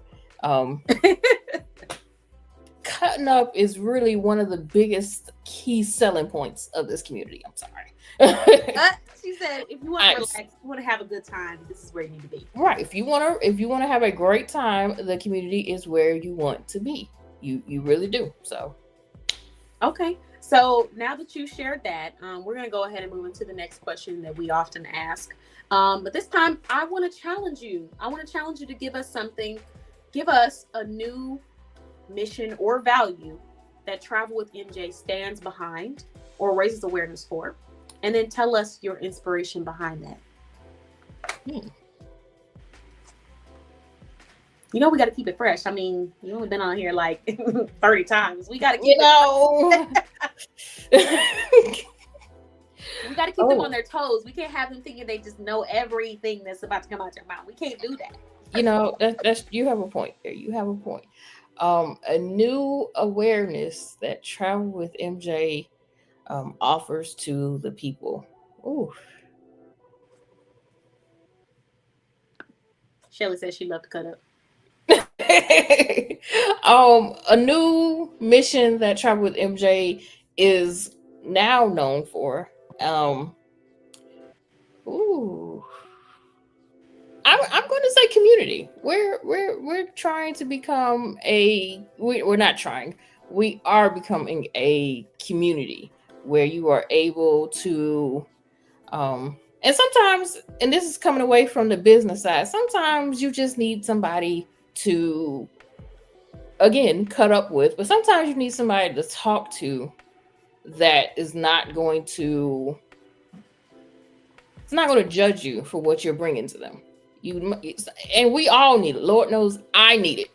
Cutting up is really one of the biggest key selling points of this community. I'm sorry. She said, if you want to relax, you want to have a good time, this is where you need to be. Right. If you want to have a great time, the community is where you want to be. You really do. So. Okay. So now that you shared that, we're going to go ahead and move into the next question that we often ask. But this time I want to challenge you. I want to challenge you to give us something. Give us a new mission or value that Travel with MJ stands behind or raises awareness for. And then tell us your inspiration behind that. We got to keep it fresh. I mean, you've only been on here like 30 times. We got to keep we got to keep them on their toes. We can't have them thinking they just know everything that's about to come out your mouth. We can't do that. That's you have a point there. You have a point. A new awareness that Travel with MJ offers to the people. Ooh. Shelly says she loved to cut up. A new mission that Travel with MJ is now known for. I'm going to say community. We're trying to become we're not trying. We are becoming a community where you are able to, and sometimes, and this is coming away from the business side, sometimes you just need somebody to, again, cut up with, but sometimes you need somebody to talk to that is not going to judge you for what you're bringing to them. And we all need it. Lord knows I need it.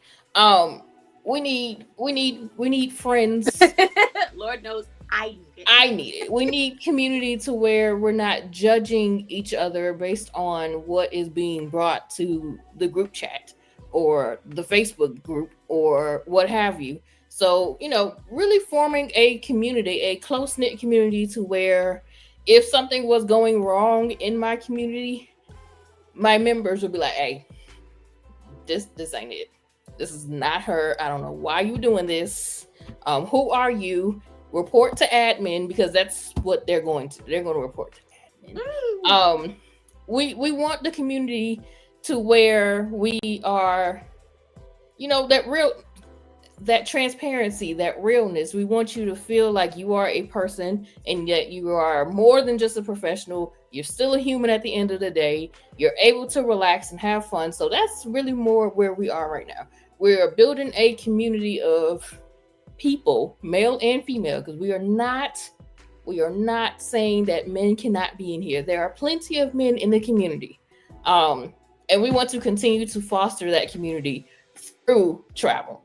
We need friends. Lord knows I need it. I need it. We need community to where we're not judging each other based on what is being brought to the group chat or the Facebook group or what have you. So, really forming a community, a close-knit community to where if something was going wrong in my community, my members would be like, hey, this ain't it. This is not her. I don't know why you doing this. Who are you? Report to admin, because that's what they're going to report to admin. We want the community to where we are, that transparency, that realness. We want you to feel like you are a person and yet you are more than just a professional. You're still a human at the end of the day. You're able to relax and have fun. So that's really more where we are right now. We're building a community of people, male and female, because we are not saying that men cannot be in here. There are plenty of men in the community. And we want to continue to foster that community through travel.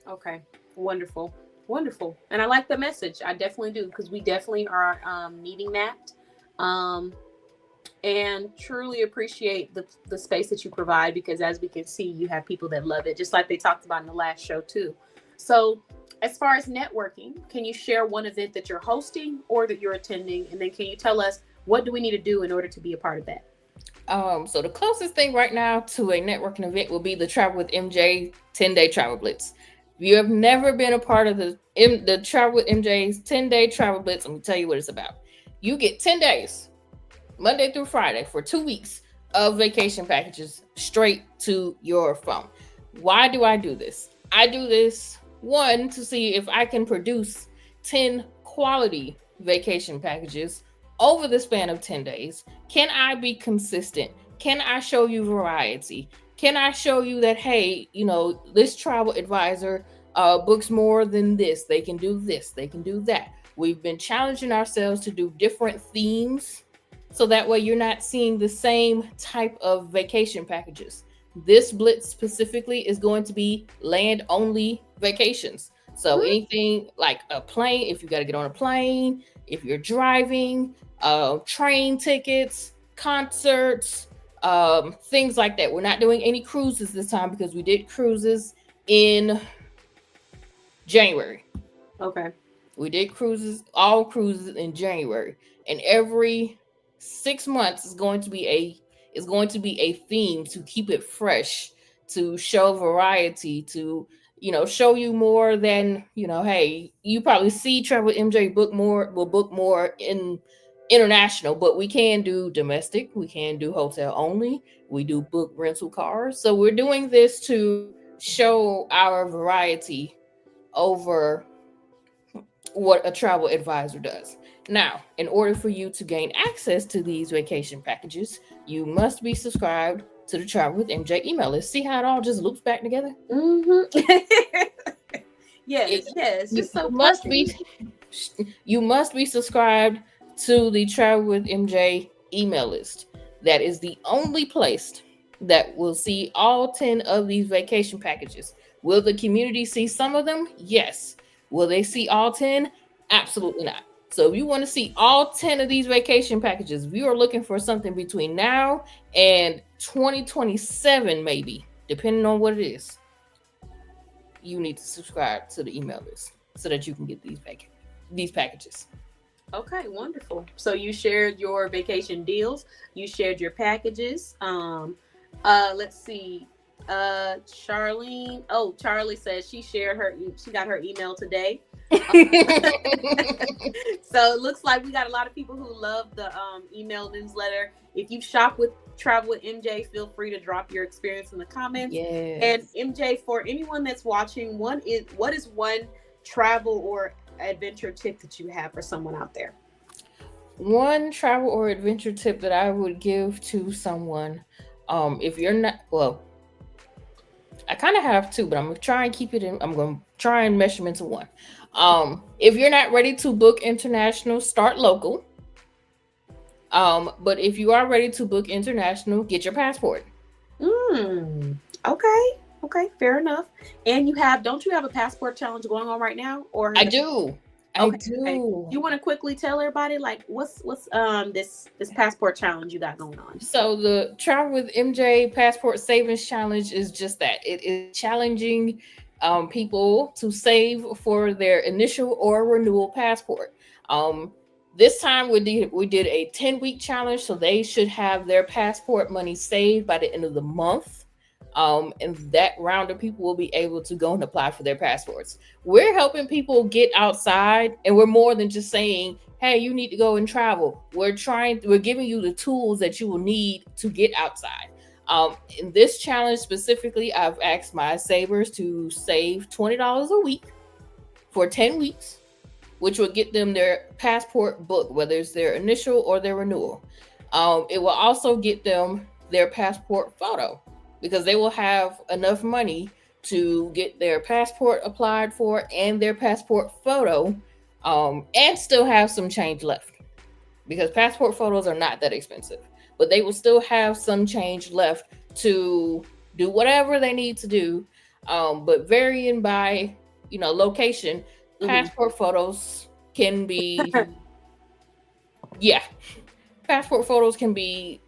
Okay, wonderful. And I like the message. I definitely do, because we definitely are needing that. And truly appreciate the space that you provide, because as we can see, you have people that love it, just like they talked about in the last show too. So as far as networking, can you share one event that you're hosting or that you're attending? And then can you tell us what do we need to do in order to be a part of that? So the closest thing right now to a networking event will be the Travel with MJ 10-day travel blitz. If you have never been a part of the Travel with MJ's 10-day travel blitz, let me tell you what it's about. You get 10 days, Monday through Friday, for 2 weeks of vacation packages straight to your phone. Why do I do this? I do this, one, to see if I can produce 10 quality vacation packages over the span of 10 days. Can I be consistent? Can I show you variety? Can I show you that, hey, this travel advisor books more than this. They can do this. They can do that. We've been challenging ourselves to do different themes, so that way you're not seeing the same type of vacation packages. This blitz specifically is going to be land-only vacations. So anything like a plane, if you got to get on a plane, if you're driving, train tickets, concerts, things like that. We're not doing any cruises this time because we did cruises in January. Okay. We did all cruises in January, and every 6 months is going to be a theme to keep it fresh, to show variety, to show you more than hey, you probably see Travel MJ book more in international, but we can do domestic, we can do hotel only, we do book rental cars. So we're doing this to show our variety over what a travel advisor does. Now, in order for you to gain access to these vacation packages, you must be subscribed to the Travel with MJ email list. See how it all just loops back together? Yes. You must be subscribed to the Travel with MJ email list. That is the only place that will see all 10 of these vacation packages. Will the community see some of them? Yes. Will they see all 10? Absolutely not. So if you want to see all 10 of these vacation packages, if you are looking for something between now and 2027, maybe, depending on what it is, you need to subscribe to the email list so that you can get these packages. Okay, wonderful. So you shared your vacation deals, you shared your packages. Let's see. Charlene. Oh, Charlie says she got her email today. So it looks like we got a lot of people who love the email newsletter. If you shop with Travel with MJ, feel free to drop your experience in the comments. Yes. And MJ, for anyone that's watching, what is one travel or adventure tip that you have for someone out there? One travel or adventure tip that I would give to someone, if you're not, well, I kind of have two, but I'm gonna try and keep it in. I'm gonna try and mesh them into one. If you're not ready to book international, start local. But if you are ready to book international, get your passport. Okay. Okay, fair enough. And don't you have a passport challenge going on right now? Or I do. Okay. I do. You want to quickly tell everybody like what's this passport challenge you got going on? So the Travel with MJ Passport Savings Challenge is just that. It is challenging people to save for their initial or renewal passport. This time we did a 10-week challenge, so they should have their passport money saved by the end of the month. And that round of people will be able to go and apply for their passports. We're helping people get outside, and we're more than just saying, hey, you need to go and travel. We're giving you the tools that you will need to get outside. In this challenge specifically, I've asked my savers to save $20 a week for 10 weeks, which will get them their passport book, whether it's their initial or their renewal. It will also get them their passport photo, because they will have enough money to get their passport applied for and their passport photo, and still have some change left, because passport photos are not that expensive, but they will still have some change left to do whatever they need to do. But varying by, location, passport photos can be, passport photos can be,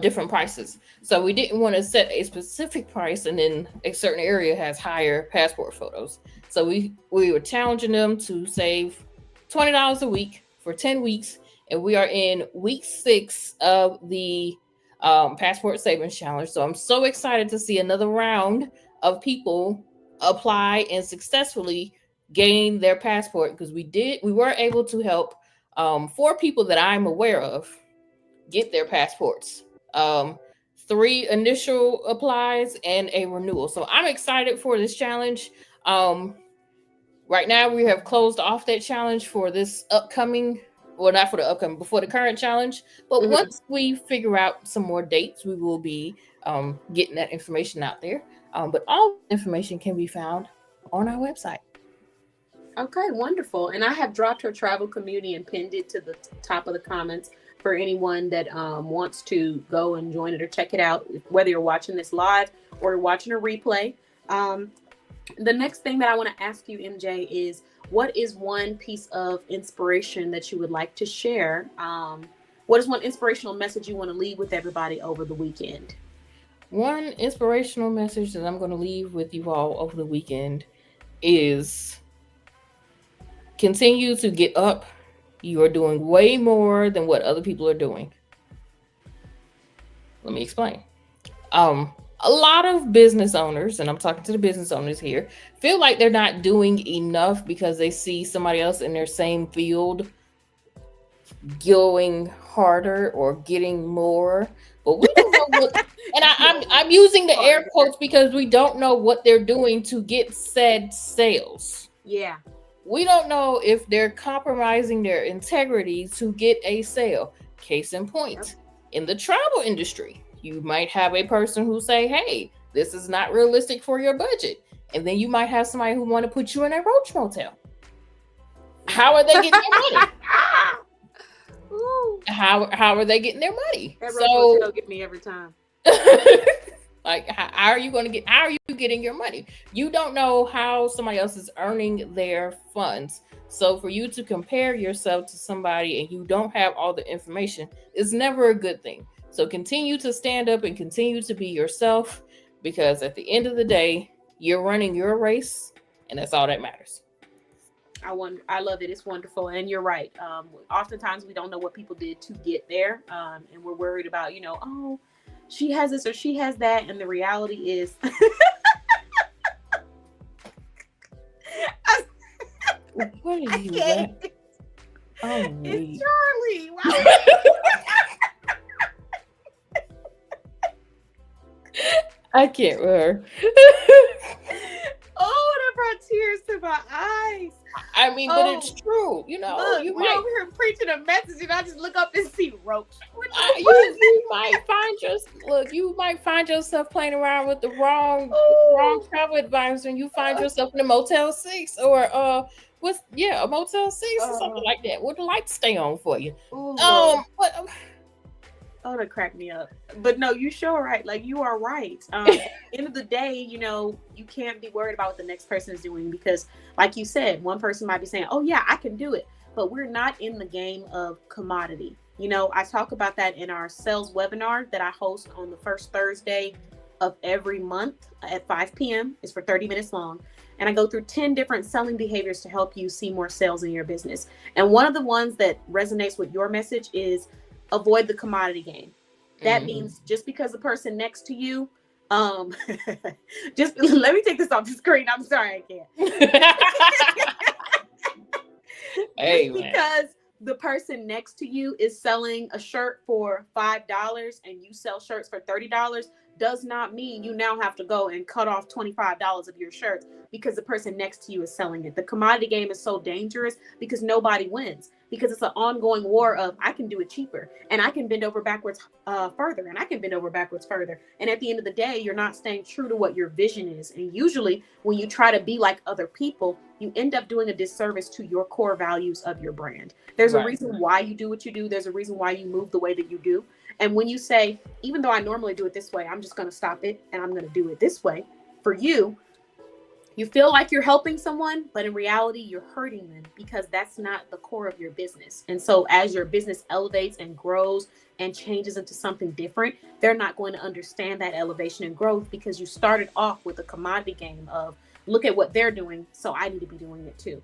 different prices. So we didn't want to set a specific price and then a certain area has higher passport photos. So we were challenging them to save $20 a week for 10 weeks. And we are in week 6 of the Passport Savings Challenge. So I'm so excited to see another round of people apply and successfully gain their passport, because we were able to help 4 people that I'm aware of get their passports. 3 initial applies and a renewal. So I'm excited for this challenge. Right now we have closed off that challenge for this upcoming, well, not for the upcoming, before the current challenge. But once we figure out some more dates, we will be getting that information out there. But all information can be found on our website. Okay, wonderful. And I have dropped her travel community and pinned it to the top of the comments for anyone that wants to go and join it or check it out, whether you're watching this live or watching a replay. The next thing that I want to ask you, MJ, is what is one piece of inspiration that you would like to share? What is one inspirational message you want to leave with everybody over the weekend? One inspirational message that I'm going to leave with you all over the weekend is continue to get up. You are doing way more than what other people are doing. Let me explain. A lot of business owners, and I'm talking to the business owners here, feel like they're not doing enough because they see somebody else in their same field going harder or getting more. But we don't know what, and I'm using the air quotes because we don't know what they're doing to get said sales. Yeah. We don't know if they're compromising their integrity to get a sale. Case in point, in the travel industry, you might have a person who say, hey, this is not realistic for your budget. And then you might have somebody who want to put you in a roach motel. How are they getting their money? How are they getting their money? That roach motel get me every time. Like, how are you getting your money? You don't know how somebody else is earning their funds. So for you to compare yourself to somebody and you don't have all the information is never a good thing. So continue to stand up and continue to be yourself, because at the end of the day, you're running your race and that's all that matters. I love it. It's wonderful. And you're right. Oftentimes we don't know what people did to get there. And we're worried about, oh, she has this or she has that. And the reality is what are you doing? Oh, it's Charlie. Wow. I can't remember. Oh, that brought tears to my eyes. I mean, but it's true. Look, we're over here preaching a message, and I just look up and see roach. You might find yourself playing around with the wrong travel advice when you find yourself in a Motel 6 or a Motel 6 or something like that. Where the lights stay on for you. But oh, that cracked me up. But no, you sure right. Like, you are right. At the end of the day, you can't be worried about what the next person is doing, because like you said, one person might be saying, oh yeah, I can do it. But we're not in the game of commodity. I talk about that in our sales webinar that I host on the first Thursday of every month at 5 p.m. It's for 30 minutes long. And I go through 10 different selling behaviors to help you see more sales in your business. And one of the ones that resonates with your message is avoid the commodity game. That means just because the person next to you, just let me take this off the screen. I'm sorry, I can't. Hey, because the person next to you is selling a shirt for $5 and you sell shirts for $30 does not mean you now have to go and cut off $25 of your shirts because the person next to you is selling it. The commodity game is so dangerous because nobody wins, because it's an ongoing war of I can do it cheaper and I can bend over backwards further and I can bend over backwards further. And at the end of the day, you're not staying true to what your vision is. And usually when you try to be like other people, you end up doing a disservice to your core values of your brand. There's a reason why you do what you do. There's a reason why you move the way that you do. And when you say, even though I normally do it this way, I'm just going to stop it and I'm going to do it this way, for you, you feel like you're helping someone, but in reality, you're hurting them because that's not the core of your business. And so as your business elevates and grows and changes into something different, they're not going to understand that elevation and growth because you started off with a commodity game of look at what they're doing, so I need to be doing it too.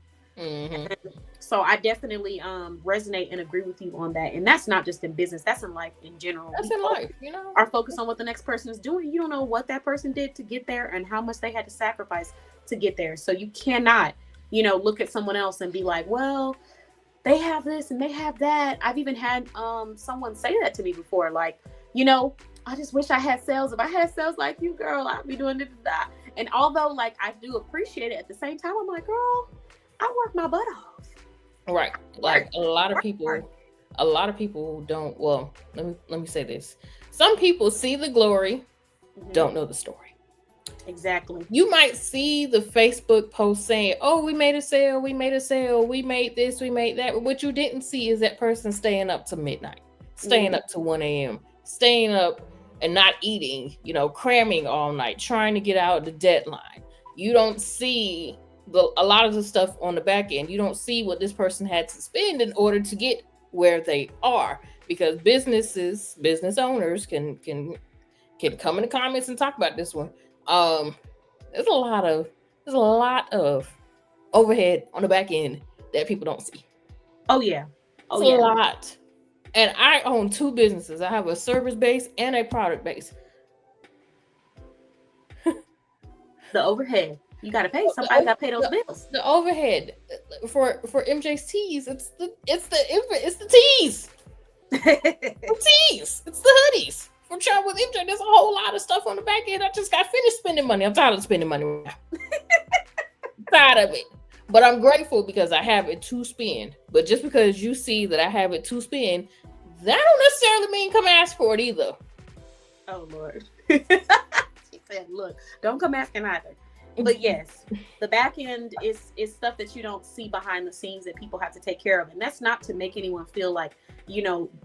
So I definitely resonate and agree with you on that. And that's not just in business, that's in life in general. That's in life, Are focused on what the next person is doing. You don't know what that person did to get there and how much they had to sacrifice to get there. So you cannot, look at someone else and be like, well, they have this and they have that. I've even had someone say that to me before. Like, I just wish I had sales. If I had sales like you, girl, I'd be doing this and that. And although like I do appreciate it, at the same time, I'm like, girl, I work my butt off. Right. Like a lot of people don't, well, let me say this. Some people see the glory, don't know the story. Exactly. You might see the Facebook post saying, oh, we made a sale, we made this, we made that. But what you didn't see is that person staying up to midnight, staying up to 1 a.m., staying up and not eating, cramming all night, trying to get out the deadline. You don't see a lot of the stuff on the back end. You don't see what this person had to spend in order to get where they are, because business owners can come in the comments and talk about this one. There's a lot of overhead on the back end that people don't see. Oh yeah. A lot. And I own 2 businesses. I have a service base and a product base. The overhead. You got to pay. Somebody got to pay those bills. The overhead for MJ's tees. It's the tees. The tees. It's the hoodies. For Travel with MJ, there's a whole lot of stuff on the back end. I just got finished spending money. I'm tired of spending money right now. Tired of it. But I'm grateful because I have it to spend. But just because you see that I have it to spend, that don't necessarily mean come ask for it either. Oh Lord. She said, look, don't come asking either. But yes, the back end is stuff that you don't see behind the scenes that people have to take care of. And that's not to make anyone feel like,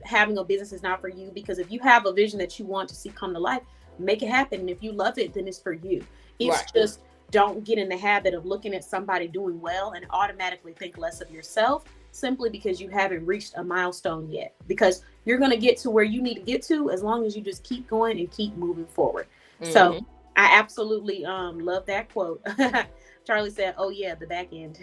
having a business is not for you. Because if you have a vision that you want to see come to life, make it happen. And if you love it, then it's for you. It's just don't get in the habit of looking at somebody doing well and automatically think less of yourself simply because you haven't reached a milestone yet. Because you're going to get to where you need to get to as long as you just keep going and keep moving forward. So I absolutely love that quote. Charlie said, oh yeah, the back end.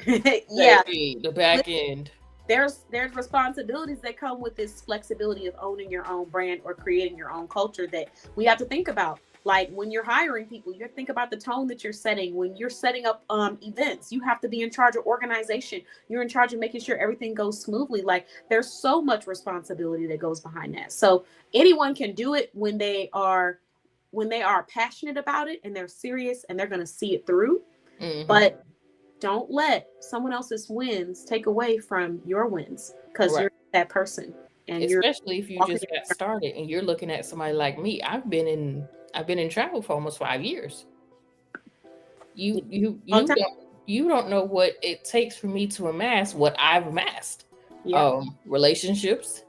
Yeah, the back end. There's responsibilities that come with this flexibility of owning your own brand or creating your own culture that we have to think about. Like when you're hiring people, you have to think about the tone that you're setting. When you're setting up events, you have to be in charge of organization. You're in charge of making sure everything goes smoothly. Like there's so much responsibility that goes behind that. So anyone can do it when they are passionate about it and they're serious and they're going to see it through. But don't let someone else's wins take away from your wins, because you're that person. And especially if you just got started and you're looking at somebody like me. I've been in travel for almost 5 years. You you don't know what it takes for me to amass what I've amassed. Yeah. Relationships,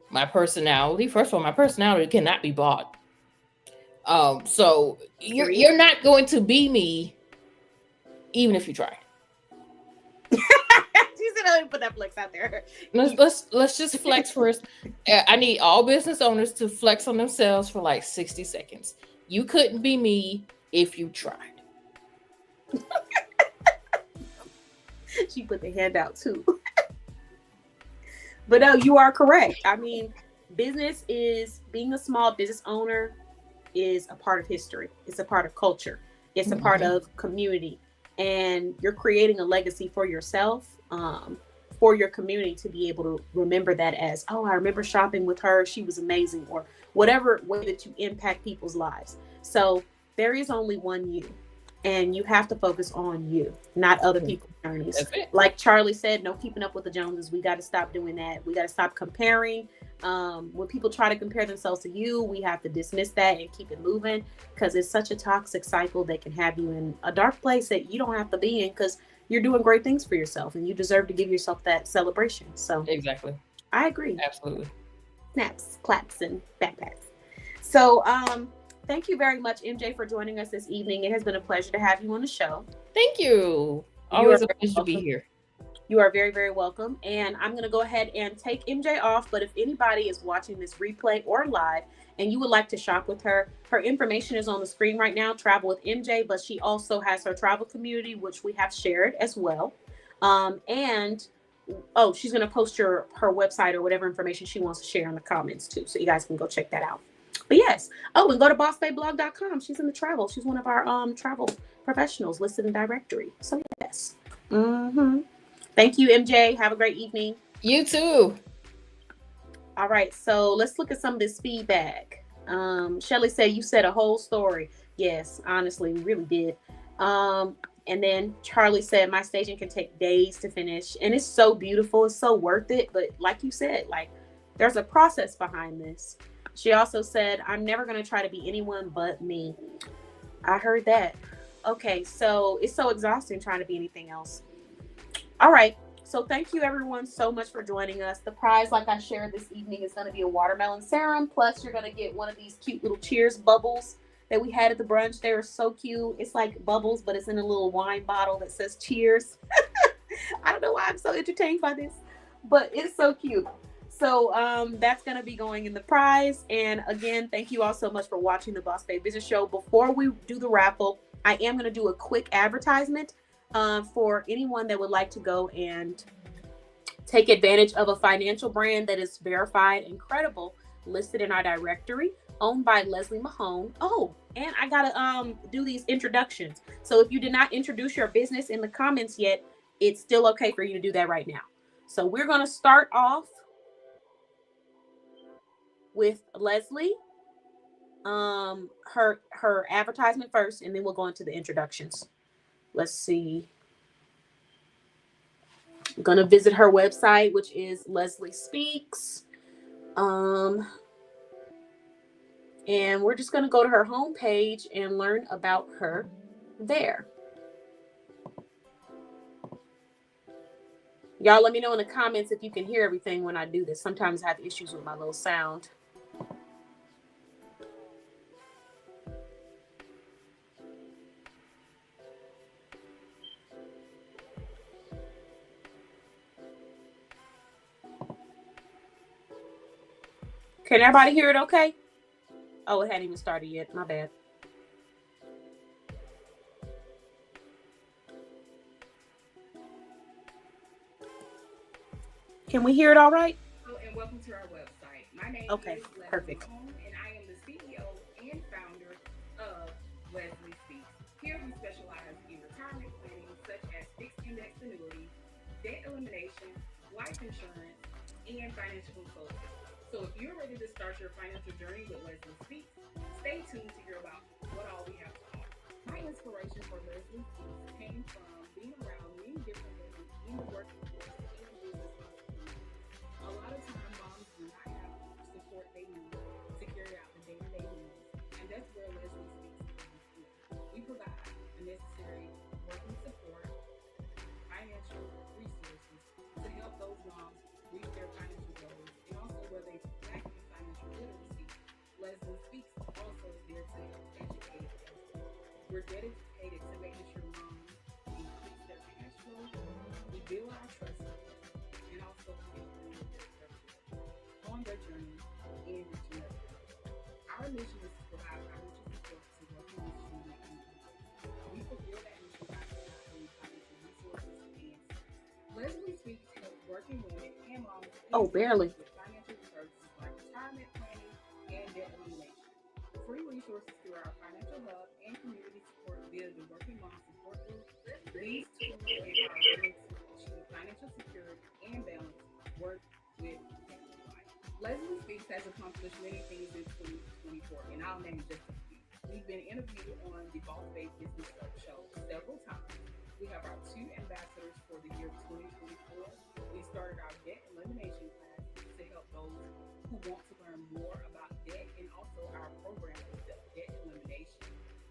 my personality. First of all, my personality cannot be bought. So Agreed. you're not going to be me, even if you try. She said, "Let me put that flex out there." Let's just flex first. I need all business owners to flex on themselves for like 60 seconds. You couldn't be me if you tried. She put the hand out too. But no, you are correct. I mean, business is being a small business owner is a part of history. It's a part of culture. It's a part of community, and you're creating a legacy for yourself, for your community to be able to remember that as, oh, I remember shopping with her. She was amazing, or whatever way that you impact people's lives. So there is only one you, and you have to focus on you, not other people's journeys. Like Charlie said, no keeping up with the Joneses. We got to stop doing that. We got to stop comparing. When people try to compare themselves to you, we have to dismiss that and keep it moving, because it's such a toxic cycle that can have you in a dark place that you don't have to be in, because you're doing great things for yourself and you deserve to give yourself that celebration. So exactly, I agree. Absolutely. Snaps, claps, and backpats. So thank you very much, MJ, for joining us this evening. It has been a pleasure to have you on the show. Thank you. Always a pleasure to be here. You are very, very welcome. And I'm going to go ahead and take MJ off. But if anybody is watching this replay or live and you would like to shop with her, her information is on the screen right now, Travel with MJ. But she also has her travel community, which we have shared as well. And she's going to post her website or whatever information she wants to share in the comments too. So you guys can go check that out. But yes. Oh, and go to bossbabeblog.com. She's in the travel. She's one of our travel professionals listed in directory. So yes. Thank you, MJ. Have a great evening. You too. All right. So let's look at some of this feedback. Shelly said you said a whole story. Yes, honestly, we really did. And then Charlie said my staging can take days to finish. And it's so beautiful. It's so worth it. But like you said, like there's a process behind this. She also said, I'm never going to try to be anyone but me. I heard that. Okay, so it's so exhausting trying to be anything else. All right, so thank you everyone so much for joining us. The prize, like I shared this evening, is going to be a watermelon serum. Plus, you're going to get one of these cute little cheers bubbles that we had at the brunch. They are so cute. It's like bubbles, but it's in a little wine bottle that says cheers. I don't know why I'm so entertained by this, but it's so cute. So that's going to be going in the prize. And again, thank you all so much for watching the Boss Babe Business Show. Before we do the raffle, I am going to do a quick advertisement for anyone that would like to go and take advantage of a financial brand that is verified and credible, listed in our directory, owned by Leslie Mahone. Oh, and I got to do these introductions. So if you did not introduce your business in the comments yet, it's still okay for you to do that right now. So we're going to start off with Leslie, her advertisement first, and then we'll go into the introductions. Let's see. I'm gonna visit her website, which is Leslie Speaks. And we're just gonna go to her homepage and learn about her there. Y'all let me know in the comments if you can hear everything when I do this. Sometimes I have issues with my little sound. Can everybody hear it okay? Oh, it hadn't even started yet. My bad. Can we hear it all right? Oh, and welcome to our website. My name is Leslie perfect. Mahone, and I am the CEO and founder of Leslie Speaks. Here we specialize in retirement planning, such as fixed index annuities, debt elimination, life insurance, and financial consulting. So if you're ready to start your financial journey with Leslie Speaks, stay tuned to hear about what all we have to offer. My inspiration for Leslie Speaks came from being around many different women in the working force and business. A lot of time, moms do not have the support they need to carry out the day-to-day needs, and that's where Leslie Speaks comes in. We provide the necessary working support, We're dedicated to making sure moms increase their cash flow, we build our trust, and also improve their service on their journey in reaching their goals. Our mission is to provide financial support to working women and families. We fulfill that mission by providing financial resources and services. Leslie Speaks helps working women and moms Oh, barely. with financial services like retirement planning and debt elimination. Free resources through our financial hub and community support via the Working Mom Support Group. These tools empower women to achieve financial security and balance work with family life. Leslie Speaks has accomplished many things in 2024, and I'll name just a few. We've been interviewed on the Boss Babe Business Show several times. We have our 2 ambassadors for the year 2024. We started our debt elimination class to help those who want to learn more about debt and also our program of debt elimination.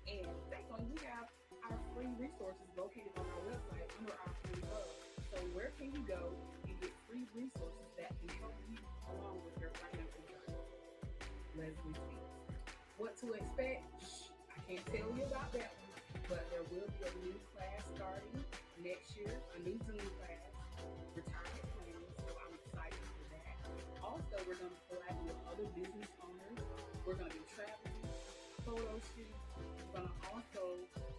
And secondly, we have our free resources located on our website under our free hub. So where can you go and get free resources that can help you along with your financial journey? Leslie Speaks. What to expect? I can't tell you about that one, but there will be a new class starting next year, a new Zoom class, retirement planning, so I'm excited for that. Also, we're going to collaborate with other business owners. We're going to be traveling, photo shoots. We're going to also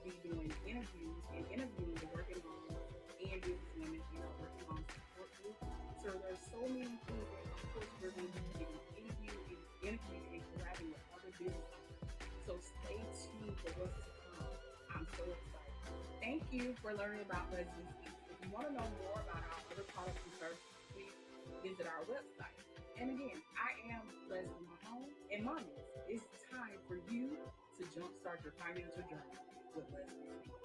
be doing interviewing the working moms and business women in our working mom support group. So there's so many things that, of course, we're going to be getting interviewed and collaborating with other business owners. So stay tuned for what's to come. I'm so excited. Thank you for learning about Leslie Speaks. If you want to know more about our other products and services, please visit our website. And again, I am Leslie Mahone, and mommies, it's time for you to jumpstart your financial journey with Leslie Speaks.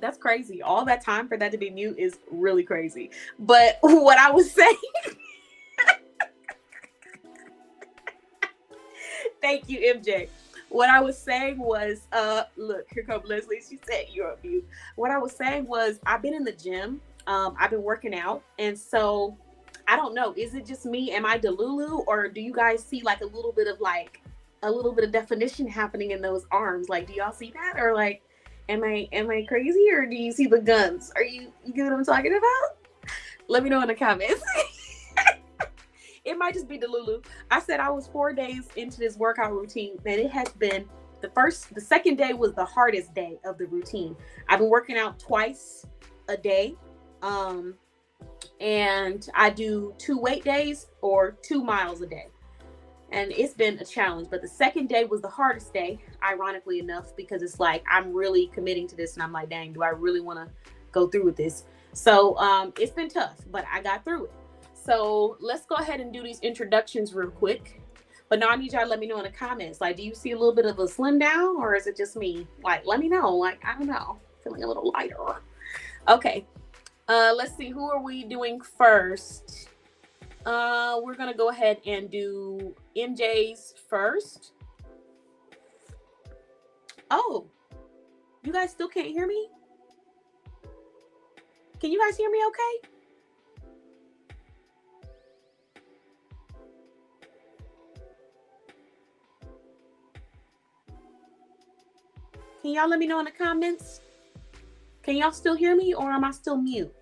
That's crazy. All that time for that to be mute is really crazy. But what I was saying, thank you, MJ. What I was saying was, look, here comes Leslie. She said you're on mute. What I was saying was, I've been in the gym. I've been working out, and so I don't know. Is it just me? Am I Delulu, or do you guys see like a little bit of definition happening in those arms? Like, do y'all see that, or like, am I crazy, or do you see the guns? You get what I'm talking about? Let me know in the comments. It might just be Delulu. I said I was 4 days into this workout routine, and it has been the second day was the hardest day of the routine. I've been working out twice a day. And I do 2 weight days or 2 miles a day. And it's been a challenge, but the second day was the hardest day, ironically enough, because it's like, I'm really committing to this and I'm like, dang, do I really want to go through with this? So, it's been tough, but I got through it. So let's go ahead and do these introductions real quick. But now I need y'all to let me know in the comments, like, do you see a little bit of a slim down, or is it just me? Like, let me know. Like, I don't know, feeling a little lighter. Okay. Let's see, who are we doing first? We're gonna go ahead and do MJ's first. Oh, you guys still can't hear me? Can you guys hear me okay? Can y'all let me know in the comments? Can y'all still hear me, or am I still mute?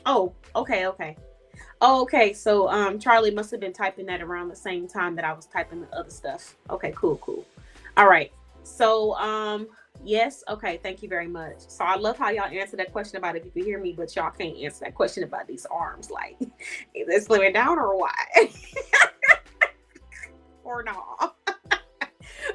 Oh, okay. Oh, okay, so Charlie must have been typing that around the same time that I was typing the other stuff. Okay, cool. All right. So Yes. Okay. Thank you very much. So I love how y'all answer that question about if you can hear me, but y'all can't answer that question about these arms. Like, is it slimming down or what? Or not?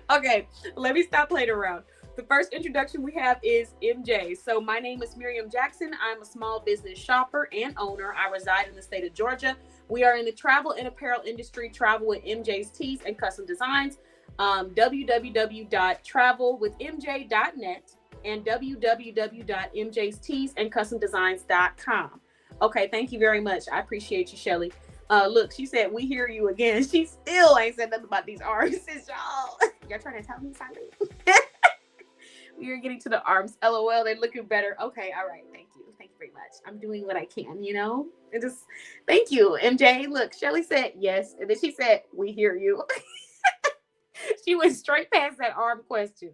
Okay. Let me stop playing around. The first introduction we have is MJ. So my name is Miriam Jackson. I'm a small business shopper and owner. I reside in the state of Georgia. We are in the travel and apparel industry. Travel with MJ's Tees and Custom Designs. www.travelwithmj.net and www.mjsteesandcustomdesigns.com. Okay, thank you very much. I appreciate you, Shelly. Look, she said we hear you again. She still ain't said nothing about these arms. Y'all trying to tell me something? We are getting to the arms. LOL, they're looking better. Okay, all right. Thank you. Thank you very much. I'm doing what I can, you know? And just thank you, MJ. Look, Shelly said yes. And then she said, we hear you. She went straight past that arm question.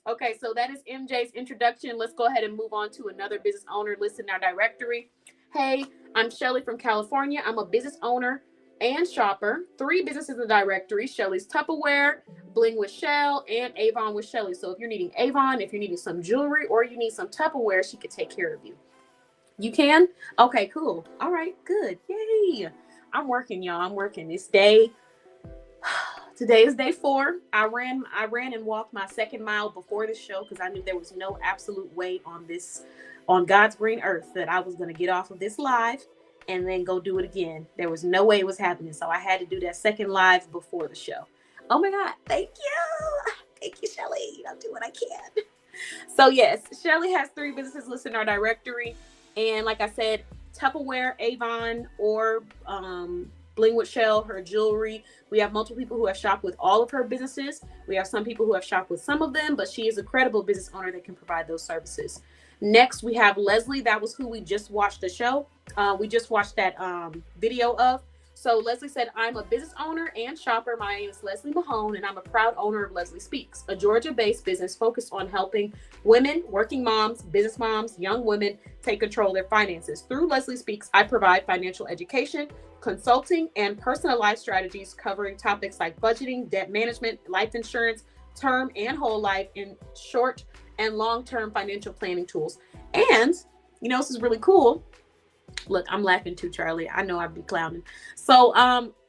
Okay, so that is MJ's introduction. Let's go ahead and move on to another business owner listed in our directory. Hey, I'm Shelly from California. I'm a business owner and shopper. 3 businesses in the directory: Shelly's Tupperware, Bling with Shell, and Avon with Shelly. So if you're needing Avon, if you're needing some jewelry, or you need some Tupperware, she could take care of you. You can? Okay, cool. All right, good. Yay. I'm working, y'all. I'm working this day. Today is day 4. I ran and walked my second mile before the show because I knew there was no absolute way on God's green earth that I was going to get off of this live and then go do it again. There was no way it was happening. So I had to do that second live before the show. Oh my God. Thank you. Thank you, Shelly. I'll do what I can. So yes, Shelly has 3 businesses listed in our directory. And like I said, Tupperware, Avon, or Bling with Shell, her jewelry. We have multiple people who have shopped with all of her businesses. We have some people who have shopped with some of them, but she is a credible business owner that can provide those services. Next, we have Leslie. That was who we just watched the show. We just watched that video of. So Leslie said, I'm a business owner and shopper. My name is Leslie Mahone, and I'm a proud owner of Leslie Speaks, a Georgia-based business focused on helping women, working moms, business moms, young women take control of their finances. Through Leslie Speaks, I provide financial education, consulting, and personalized strategies covering topics like budgeting, debt management, life insurance, term and whole life, and short and long-term financial planning tools. And, you know, this is really cool. Look, I'm laughing too, Charlie. I know I'd be clowning. So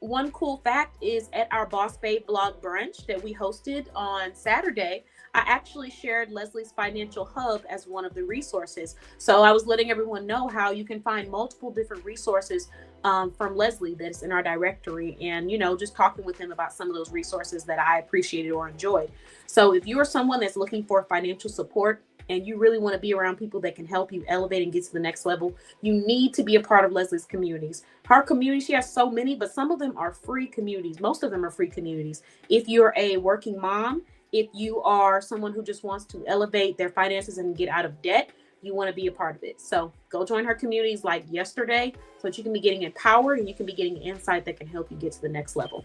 one cool fact is at our Boss Babe blog brunch that we hosted on Saturday, I actually shared Leslie's Financial Hub as one of the resources. So I was letting everyone know how you can find multiple different resources from Leslie that's in our directory, and, you know, just talking with them about some of those resources that I appreciated or enjoyed. So if you are someone that's looking for financial support, and you really want to be around people that can help you elevate and get to the next level, you need to be a part of Leslie's communities. Her community, she has so many, but some of them are free communities. Most of them are free communities. If you're a working mom, if you are someone who just wants to elevate their finances and get out of debt, you want to be a part of it. So go join her communities like yesterday so that you can be getting empowered and you can be getting insight that can help you get to the next level.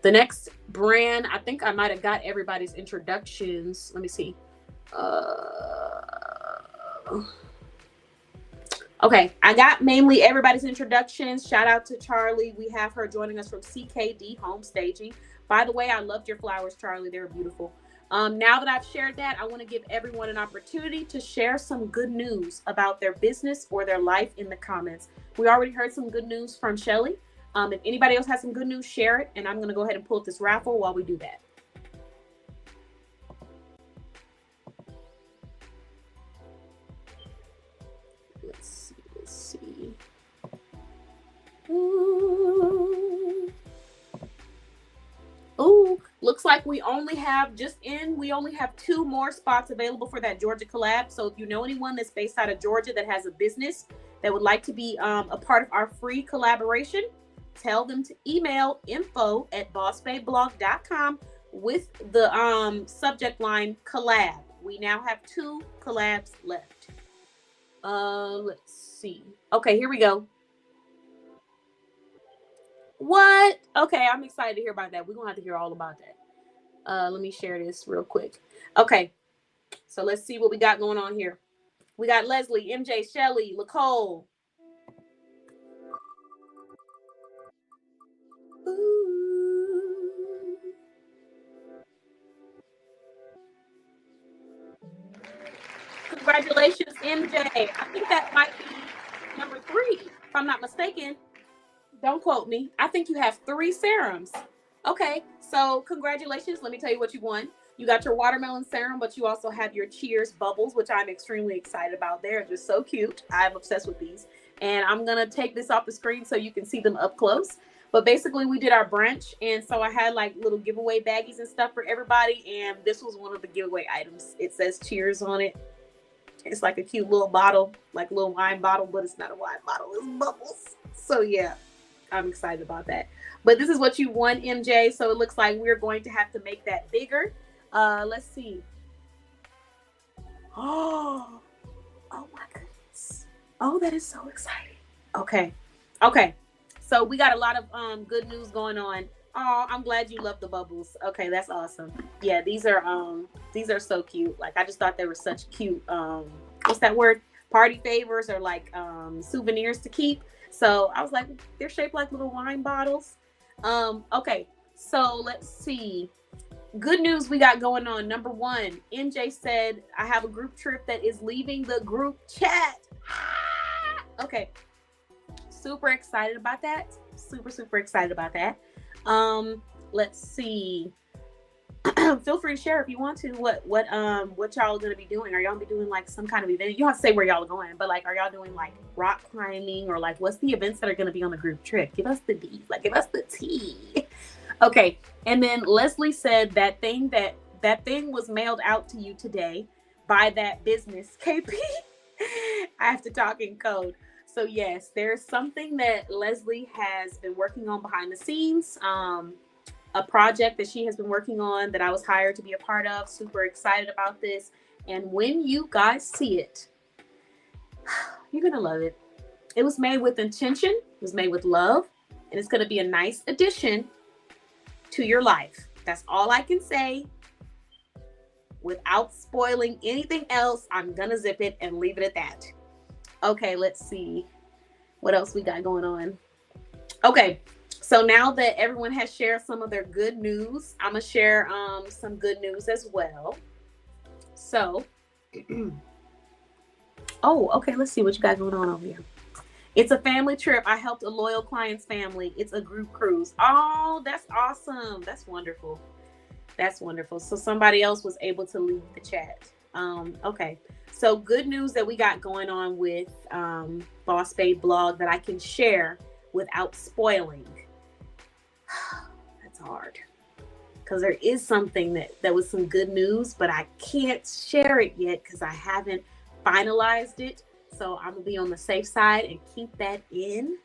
The next brand, I think I might have got everybody's introductions. Let me see. Okay, I got mainly everybody's introductions. Shout out to Charlie. We have her joining us from CKD Home Staging. By the way, I loved your flowers, Charlie. They're beautiful. Now that I've shared that, I want to give everyone an opportunity to share some good news about their business or their life in the comments. We already heard some good news from Shelly. If anybody else has some good news, share it. And I'm going to go ahead and pull up this raffle while we do that. Let's see. Ooh, looks like we only have 2 more spots available for that Georgia collab. So if you know anyone that's based out of Georgia that has a business that would like to be a part of our free collaboration, tell them to email info@bossbabeblog.com with the subject line collab. We now have 2 collabs left. Let's see. Okay, here we go. What? Okay, I'm excited to hear about that. We're gonna have to hear all about that. Let me share this real quick. Okay, so let's see what we got going on here. We got Leslie, MJ, Shelly, Nicole. Ooh. Congratulations, MJ. I think that might be number 3, if I'm not mistaken. Don't quote me. I think you have 3 serums. Okay, so congratulations. Let me tell you what you won. You got your watermelon serum, but you also have your Cheers bubbles, which I'm extremely excited about. They're just so cute. I'm obsessed with these. And I'm going to take this off the screen so you can see them up close. But basically, we did our brunch. And so I had like little giveaway baggies and stuff for everybody. And this was one of the giveaway items. It says Cheers on it. It's like a cute little bottle, like a little wine bottle, but it's not a wine bottle. It's bubbles. So yeah, I'm excited about that. But this is what you won, MJ. So it looks like we're going to have to make that bigger. Let's see. Oh my goodness. Oh, that is so exciting. Okay. So we got a lot of good news going on. Oh, I'm glad you love the bubbles. Okay, that's awesome. Yeah, these are so cute. Like, I just thought they were such cute, what's that word? Party favors, or like souvenirs to keep. So I was like, they're shaped like little wine bottles. Okay, so let's see. Good news we got going on. Number 1, MJ said, I have a group trip that is leaving the group chat. Okay. Super excited about that. Super excited about that. Let's see. Feel free to share if you want to what y'all are gonna be doing. Are y'all gonna be doing like some kind of event? You don't have to say where y'all are going, but like, are y'all doing like rock climbing, or like what's the events that are gonna be on the group trip? Give us the D, like give us the T. Okay. And then Leslie said that thing was mailed out to you today by that business, KP. I have to talk in code. So yes, there's something that Leslie has been working on behind the scenes. A project that she has been working on that I was hired to be a part of. Super excited about this. And when you guys see it, you're gonna love it. It was made with intention. It was made with love. And it's gonna be a nice addition to your life. That's all I can say. Without spoiling anything else, I'm gonna zip it and leave it at that. Okay, let's see what else we got going on. Okay, so now that everyone has shared some of their good news, I'm gonna share some good news as well. So, okay, let's see what you got going on over here. It's a family trip. I helped a loyal client's family. It's a group cruise. Oh, that's awesome. That's wonderful. That's wonderful. So somebody else was able to leave the chat. Okay. So good news that we got going on with Boss Babe blog that I can share without spoiling. That's hard. Because there is something that was some good news, but I can't share it yet because I haven't finalized it. So I'm gonna be on the safe side and keep that in.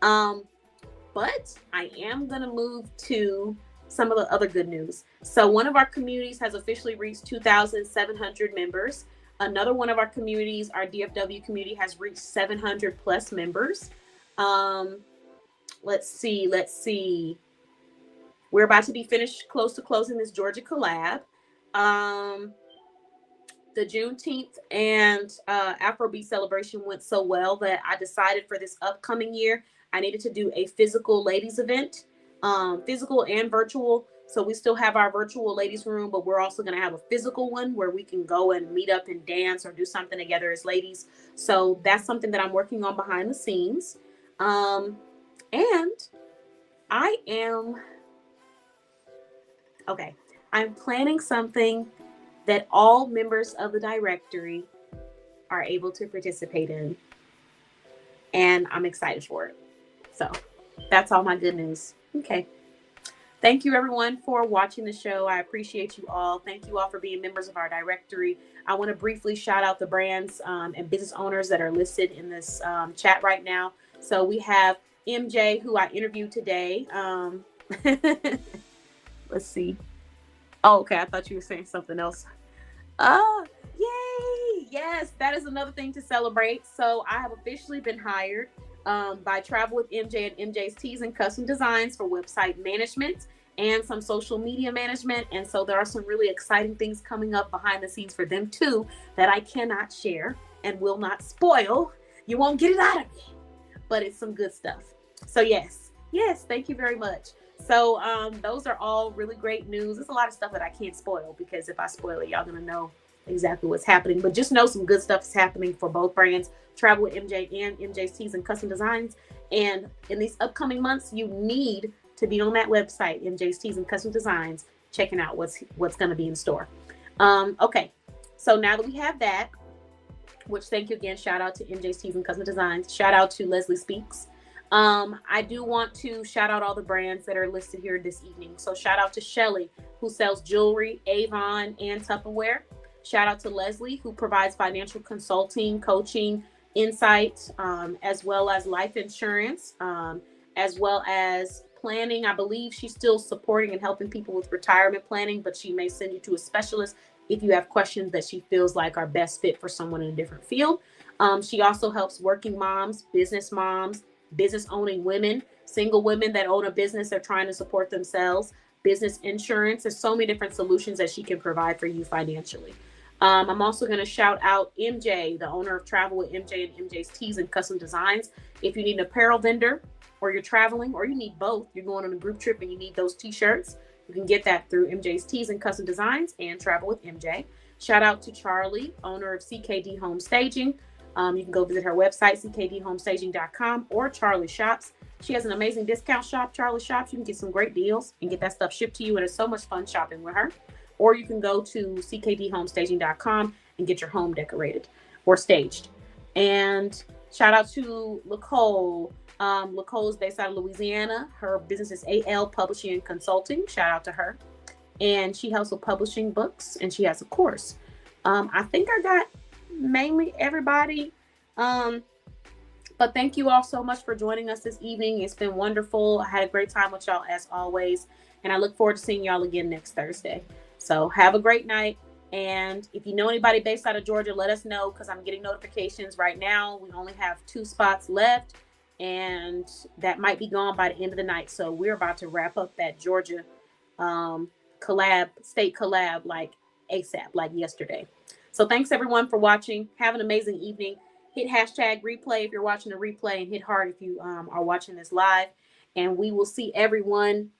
But I am gonna move to some of the other good news. So one of our communities has officially reached 2,700 members. Another one of our communities, our DFW community, has reached 700 plus members. Let's see. We're about to be finished close to closing this Georgia collab. The Juneteenth and Afrobeat celebration went so well that I decided for this upcoming year, I needed to do a physical ladies event, physical and virtual. So we still have our virtual ladies room, but we're also going to have a physical one where we can go and meet up and dance or do something together as ladies. So that's something that I'm working on behind the scenes. And I'm planning something that all members of the directory are able to participate in. And I'm excited for it. So that's all my good news. Okay. Thank you everyone for watching the show. I appreciate you all. Thank you all for being members of our directory. I want to briefly shout out the brands and business owners that are listed in this chat right now. So we have MJ, who I interviewed today. Let's see. Oh, okay. I thought you were saying something else. Oh, yay. Yes, that is another thing to celebrate. So I have officially been hired by Travel with MJ and MJ's Tees and Custom Designs for website management and some social media management. And so there are some really exciting things coming up behind the scenes for them too that I cannot share and will not spoil. You won't get it out of me, but it's some good stuff. So yes, thank you very much. So those are all really great news. There's a lot of stuff that I can't spoil because if I spoil it, y'all gonna know exactly what's happening. But just know some good stuff is happening for both brands, Travel with MJ and MJ's Tees and Custom Designs. And in these upcoming months, you need to be on that website, MJ's Tees and Custom Designs, checking out what's going to be in store. Okay, so now that we have that, which thank you again, shout out to MJ's Tees and Custom Designs, shout out to Leslie Speaks. I do want to shout out all the brands that are listed here this evening. So shout out to Shelly, who sells jewelry, Avon, and Tupperware. Shout out to Leslie, who provides financial consulting, coaching, insight, as well as life insurance, as well as planning. I believe she's still supporting and helping people with retirement planning, but she may send you to a specialist if you have questions that she feels like are best fit for someone in a different field. She also helps working moms, business owning women, single women that own a business, they're trying to support themselves, business insurance. There's so many different solutions that she can provide for you financially. I'm also going to shout out MJ, the owner of Travel with MJ and MJ's Tees and Custom Designs. If you need an apparel vendor, or you're traveling, or you need both, you're going on a group trip and you need those t-shirts, you can get that through MJ's Tees and Custom Designs and Travel with MJ. Shout out to Charlie, owner of CKD Home Staging. You can go visit her website, ckdhomestaging.com, or Charlie Shops. She has an amazing discount shop, Charlie Shops. You can get some great deals and get that stuff shipped to you, and it's so much fun shopping with her. Or you can go to ckdhomestaging.com and get your home decorated or staged. And shout out to Nicole. Nicole is based out of Louisiana. Her business is AL Publishing and Consulting. Shout out to her. And she helps with publishing books, and she has a course. I think I got mainly everybody. But thank you all so much for joining us this evening. It's been wonderful. I had a great time with y'all as always. And I look forward to seeing y'all again next Thursday. So have a great night. And if you know anybody based out of Georgia, let us know, because I'm getting notifications right now. We only have 2 spots left, and that might be gone by the end of the night. So we're about to wrap up that Georgia state collab like ASAP, like yesterday. So thanks everyone for watching. Have an amazing evening. Hit hashtag replay if you're watching the replay, and hit heart if you are watching this live. And we will see everyone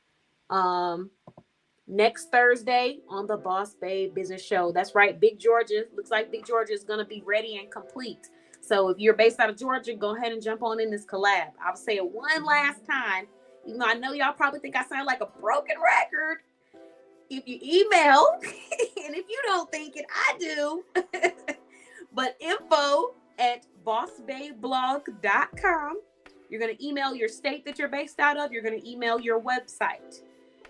next Thursday on the Boss Babe Business Show. That's right, Big Georgia. Looks like Big Georgia is going to be ready and complete. So if you're based out of Georgia, go ahead and jump on in this collab. I'll say it one last time, even though I know y'all probably think I sound like a broken record. If you email, and if you don't think it, I do, but info@bossbabeblog.com. You're going to email your state that you're based out of. You're going to email your website.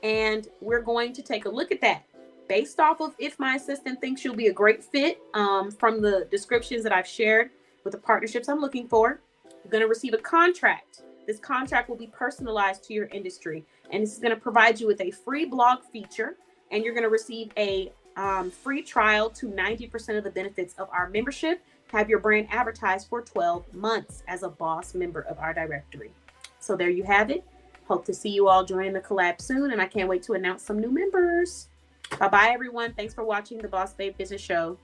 And we're going to take a look at that based off of if my assistant thinks you'll be a great fit from the descriptions that I've shared with the partnerships I'm looking for. You're going to receive a contract. This contract will be personalized to your industry. And this is going to provide you with a free blog feature. And you're going to receive a free trial to 90% of the benefits of our membership. Have your brand advertised for 12 months as a boss member of our directory. So there you have it. Hope to see you all join the collab soon, and I can't wait to announce some new members. Bye-bye, everyone. Thanks for watching the Boss Babe Business Show.